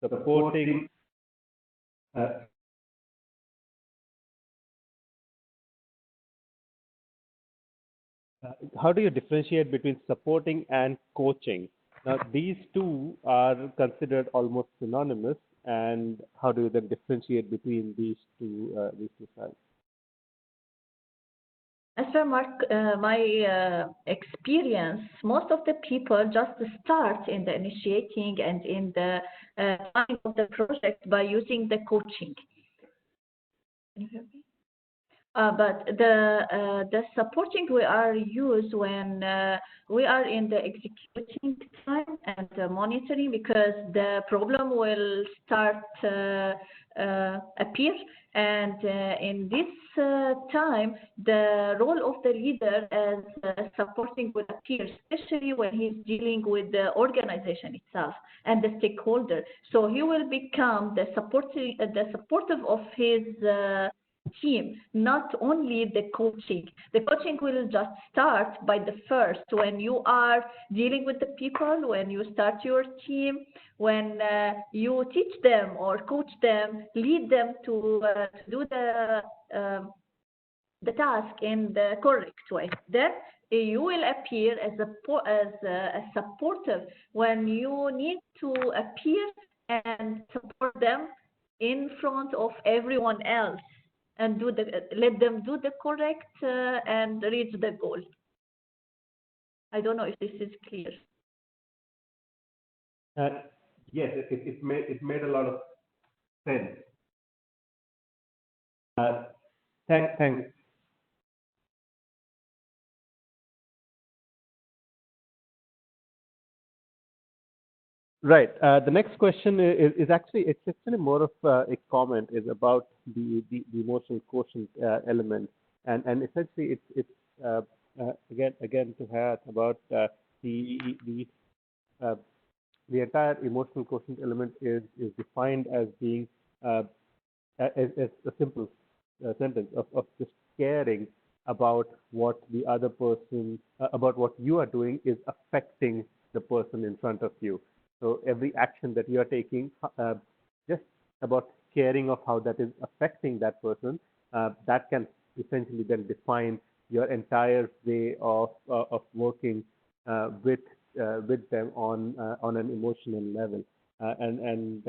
supporting how do you differentiate between supporting and coaching? Now, these two are considered almost synonymous, and how do you then differentiate between these two styles? As per my experience, most of the people just start in the initiating and in the planning of the project by using the coaching. Can you hear me? But the supporting we are used when we are in the executing time and monitoring, because the problem will start appear, and in this time the role of the leader as supporting will appear, especially when he's dealing with the organization itself and the stakeholder. So he will become the supportive of his team, not only the coaching. The coaching will just start by the first, when you are dealing with the people, when you start your team, when you teach them or coach them, lead them to do the task in the correct way. Then you will appear as a supportive when you need to appear and support them in front of everyone else, and let them do the correct and reach the goal. I don't know if this is clear. Yes, it made a lot of sense. Thanks. Right. The next question is actually, it's actually more of a comment, is about the emotional quotient element, and essentially it's again to Hayat about the entire emotional quotient element is defined as being as a simple sentence of just caring about what the other person, about what you are doing is affecting the person in front of you. So every action that you are taking, just about caring of how that is affecting that person, that can essentially then define your entire way of working with them on an emotional level, and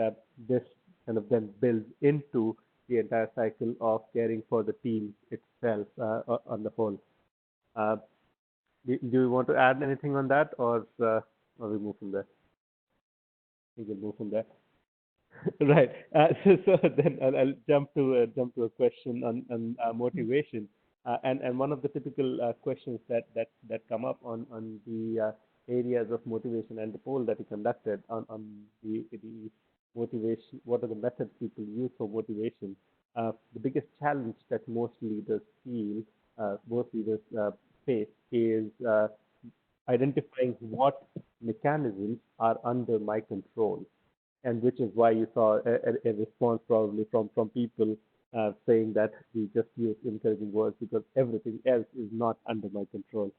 this kind of then builds into the entire cycle of caring for the team itself on the whole. Do you want to add anything on that, or we move from there? We can move from there. Right. So then I'll jump to a question on motivation, and one of the typical questions that come up on the areas of motivation and the poll that we conducted on the motivation. What are the methods people use for motivation? The biggest challenge that most leaders face is identifying what mechanisms are under my control, and which is why you saw a response probably from people saying that we just use encouraging words because everything else is not under my control.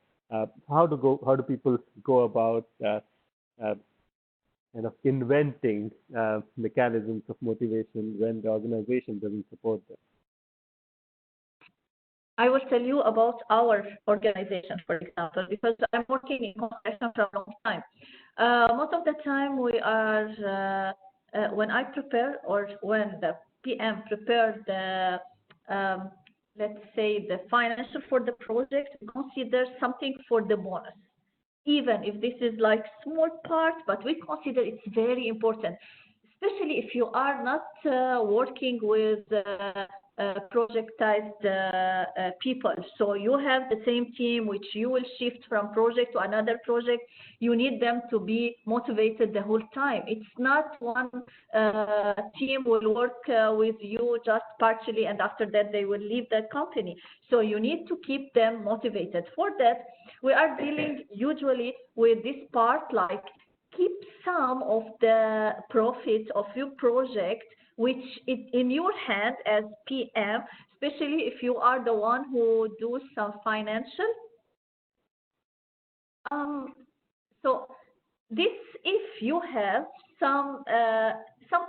How do people go about uh, inventing mechanisms of motivation when the organization doesn't support them? I will tell you about our organization, for example, because I'm working in construction for a long time. Most of the time, we are when I prepare or when the PM prepare um, let's say the financial for the project, we consider something for the bonus, even if this is like small part, but we consider it's very important, especially if you are not working with projectized people. So you have the same team which you will shift from project to another project. You need them to be motivated the whole time. It's not one team will work with you just partially and after that they will leave the company. So you need to keep them motivated. For that, we are dealing usually with this part, like keep some of the profit of your project which is in your hand as PM, especially if you are the one who do some financial. Um, so this, if you have some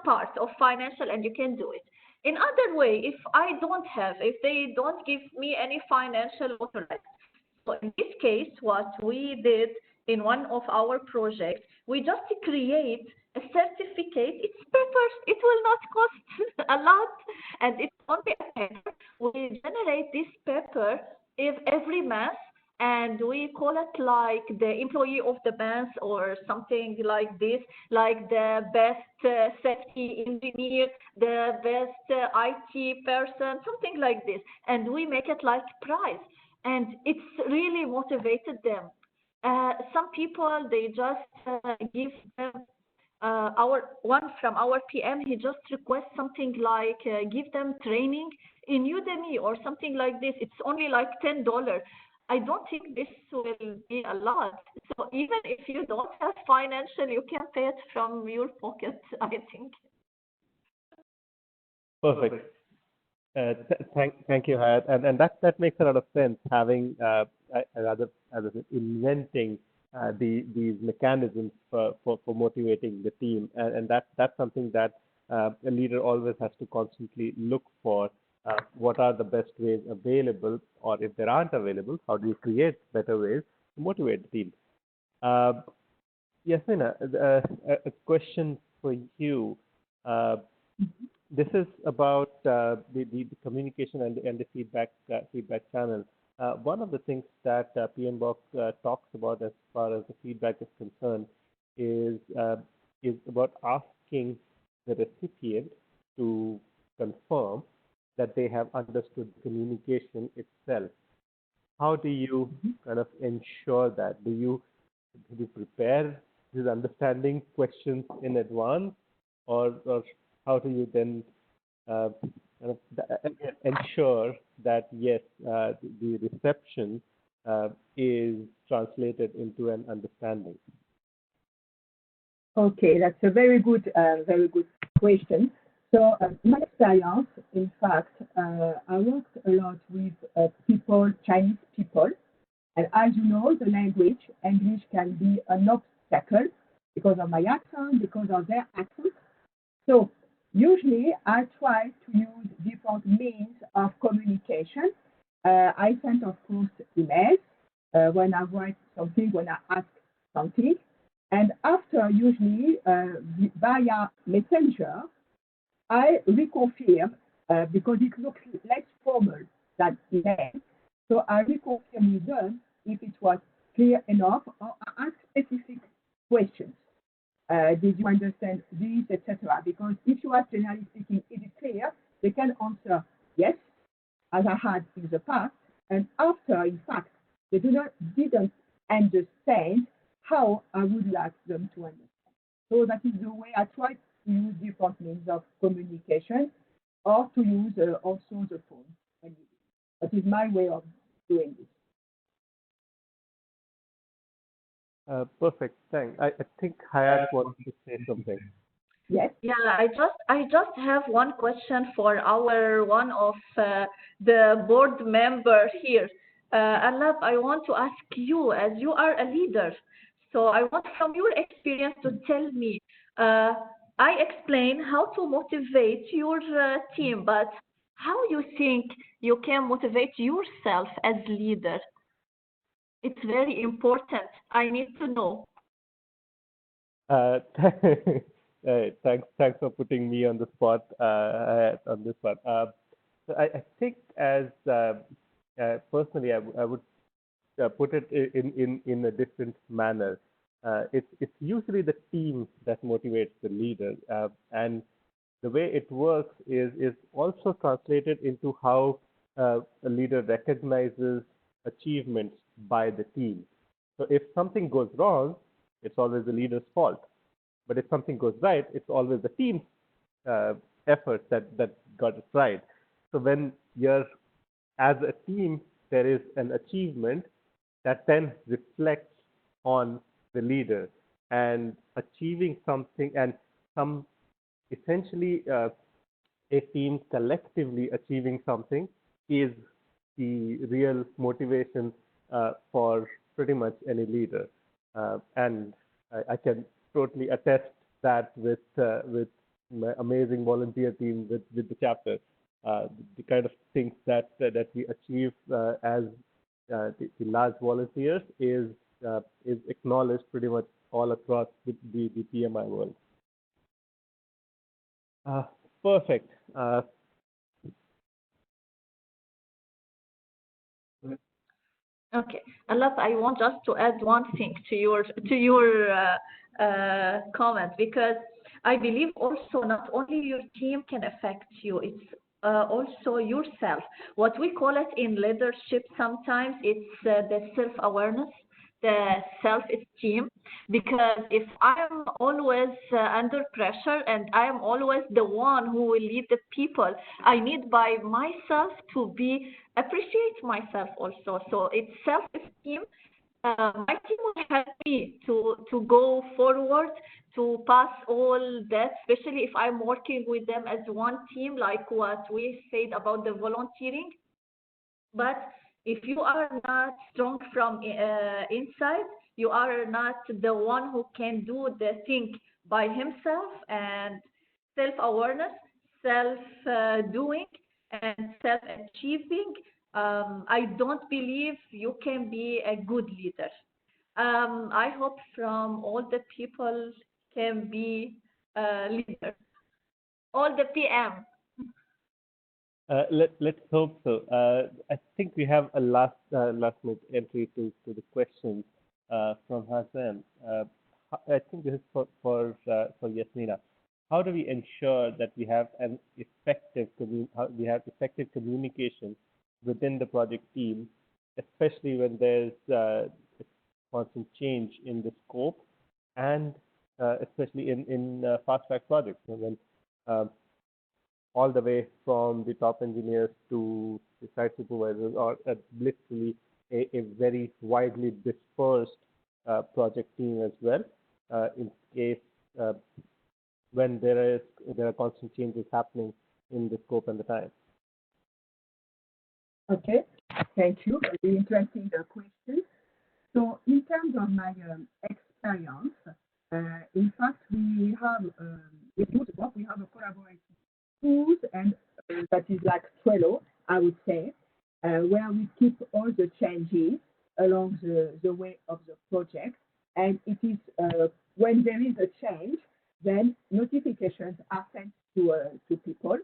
part of financial and you can do it. In other way, if I don't have, if they don't give me any financial authorized. So in this case, what we did in one of our projects, we just create a certificate. It's papers. It will not cost a lot, and it's only a paper. We generate this paper if every month, and we call it like the employee of the month or something like this, like the best safety engineer, the best IT person, something like this, and we make it like prize, and it's really motivated them. Some people they just give them our one from our PM. He just requests something like give them training in Udemy or something like this. It's only like $10. I don't think this will be a lot. So even if you don't have financial, you can pay it from your pocket, I think. Perfect. Thank you, Hayat, and that makes a lot of sense. Having rather as I said, inventing these mechanisms for motivating the team, and that's something that a leader always has to constantly look for. What are the best ways available, or if there aren't available, how do you create better ways to motivate the team? Uh, Yasmina, a question for you. Uh, this is about the communication and the feedback channel. One of the things that PMBOK talks about as far as the feedback is concerned is about asking the recipient to confirm that they have understood communication itself. How do you kind of ensure that? Do you prepare these understanding questions in advance, or how do you then uh, kind of ensure that yes, the reception is translated into an understanding? Okay, that's a very good question. So, my experience, in fact, I worked a lot with people, Chinese people, and as you know, the language, English can be an obstacle because of my accent, because of their accent. So, usually, I try to use different means of communication. I send, of course, emails when I write something, when I ask something. And after, usually via Messenger, I reconfirm because it looks less formal than email. So I reconfirm with them if it was clear enough or I ask specific questions. Did you understand this, etc.? Because if you ask generally speaking, is it clear? They can answer yes, as I had in the past, and after, in fact, they didn't understand how I would like them to understand. So that is the way I try to use different means of communication, or to use also the phone. That is my way of doing this. Perfect. Thanks. I think Hayat wants to say something. Yes. Yeah, I just have one question for our one of the board member here. Alap, I want to ask you, as you are a leader, so I want from your experience to tell me. Uh, I explain how to motivate your team, but how you think you can motivate yourself as leader? It's very important. I need to know. Uh, thanks for putting me on the spot, on this one. So I think as personally, I would put it in a different manner. It's usually the team that motivates the leader, and the way it works is also translated into how a leader recognizes achievements by the team. So if something goes wrong, it's always the leader's fault. But if something goes right, it's always the team's uh, effort that got it right. So when you're as a team, there is an achievement that then reflects on the leader, and achieving something, and some essentially a team collectively achieving something is the real motivation for pretty much any leader. And I can totally attest that with my amazing volunteer team with the chapter. The kind of things that we achieve as the large volunteers is acknowledged pretty much all across the PMI world. Uh, Perfect. Okay, Alap, I want just to add one thing to your comment, because I believe also not only your team can affect you, it's also yourself. What we call it in leadership sometimes, it's the self-awareness, the self-esteem. Because if I'm always under pressure and I'm always the one who will lead the people, I need by myself to be appreciate myself also. So it's self-esteem. My team will help me to go forward, to pass all that, especially if I'm working with them as one team, like what we said about the volunteering. But if you are not strong from inside, you are not the one who can do the thing by himself, and self-awareness, self-doing, and self-achieving. I don't believe you can be a good leader. I hope from all the people can be leader, all the PM. Let's hope so. I think we have a last minute entry to the questions from Hassan. I think this is for Yasmina. How do we ensure that we have an we have effective communication within the project team, especially when there's constant change in the scope, and especially in fast track projects, when uh, all the way from the top engineers to the site supervisors, or literally a very widely dispersed project team as well, in case uh, when there are constant changes happening in the scope and the time. Okay, thank you. Very interesting question. So, in terms of my experience, in fact, we have we have a collaborative tools, and that is like Trello, I would say, where we keep all the changes along the way of the project. And it is when there is a change, then notifications are sent to people.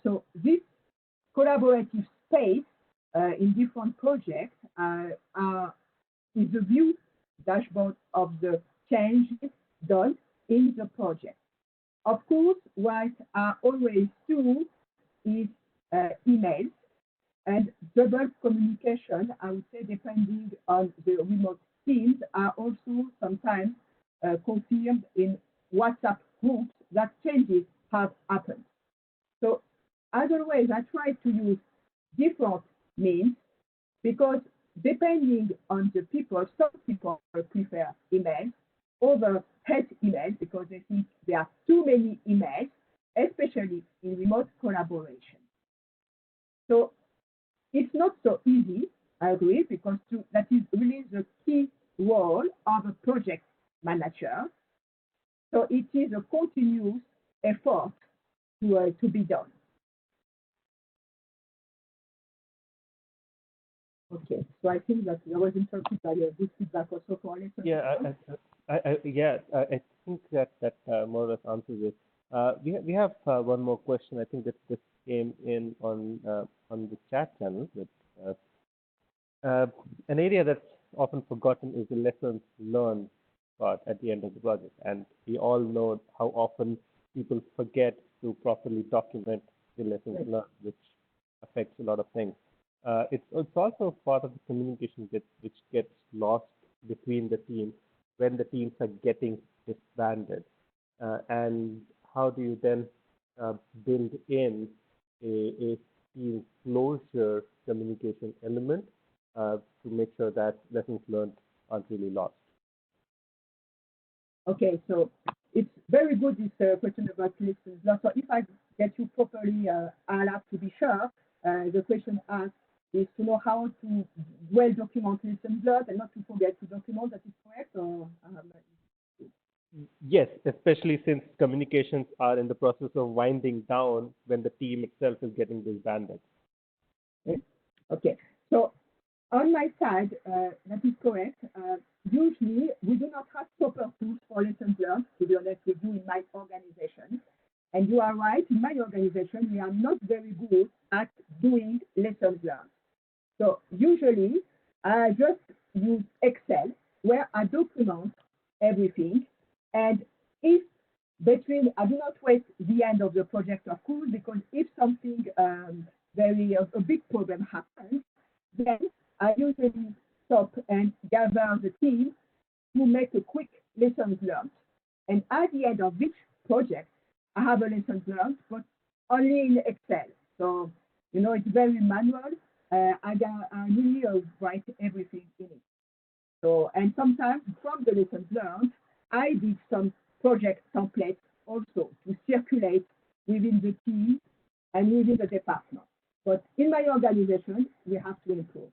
So this collaborative space in different projects is the view dashboard of the changes done in the project. Of course, what are always true is emails and double communication, I would say, depending on the remote teams, are also sometimes confirmed in WhatsApp groups that changes have happened. So as always, I try to use different means because depending on the people, some people prefer emails, others hate emails because they think there are too many emails, especially in remote collaboration. So it's not so easy, I agree, because that is really the key role of a project manager. So it is a continuous effort to be done. Okay, so I think that I was interrupted by this feedback also for lesson. Yeah, I think that more or less answers it. We have one more question. I think that this came in on the chat channel. That an area that's often forgotten is the lessons learned part at the end of the project, and we all know how often people forget to properly document the lessons learned, which affects a lot of things. It's also part of the communication which gets lost between the teams when the teams are getting disbanded. And how do you then build in a team closure communication element to make sure that lessons learned aren't really lost? Okay, so it's very good, this question about lessons learned. So if I get you properly, I'll have to be sure. The question asked is to know how to well document lessons learned and not to forget to document. That is correct? Or, yes, especially since communications are in the process of winding down when the team itself is getting disbanded. Okay, so on my side, that is correct. Usually, we do not have proper tools for lessons learned, to be honest with you, in my organization. And you are right, in my organization, we are not very good at doing lessons learned. So usually, I just use Excel, where I document everything. And if I do not wait the end of the project, of course, because if something a big problem happens, then I usually stop and gather the team to make a quick lessons learned. And at the end of each project, I have a lessons learned, but only in Excel. So, it's very manual. I really write everything in it. So, and sometimes from the lessons learned, I did some project templates also to circulate within the team and within the department. But in my organization, we have to improve.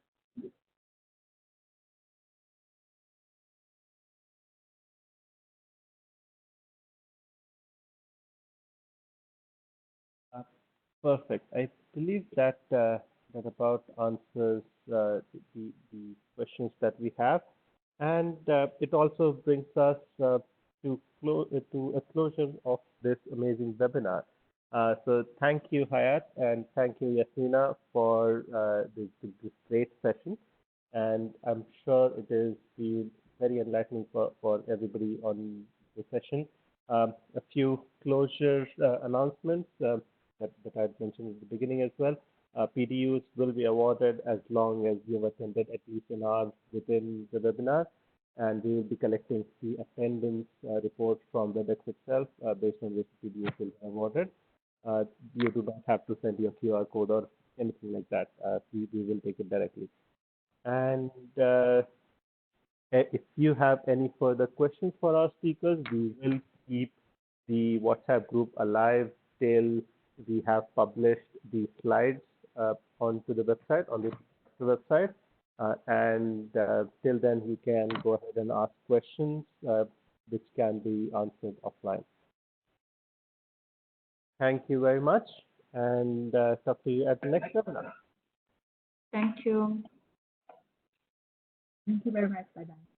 Perfect. I believe that that about answers the questions that we have, and it also brings us to a closure of this amazing webinar. So thank you, Hayat, and thank you, Yasmina, for this great session. And I'm sure it has been very enlightening for everybody on the session. A few closure announcements that I'd mentioned at the beginning as well. PDUs will be awarded as long as you've attended at least an hour within the webinar, and we will be collecting the attendance report from WebEx itself based on which PDUs will be awarded. You do not have to send your QR code or anything like that. We will take it directly. And if you have any further questions for our speakers, we will keep the WhatsApp group alive till we have published the slides onto the website, on the website. And till then, you can go ahead and ask questions which can be answered offline. Thank you very much, and talk to you at the next webinar. Thank you. Thank you very much. Bye-bye.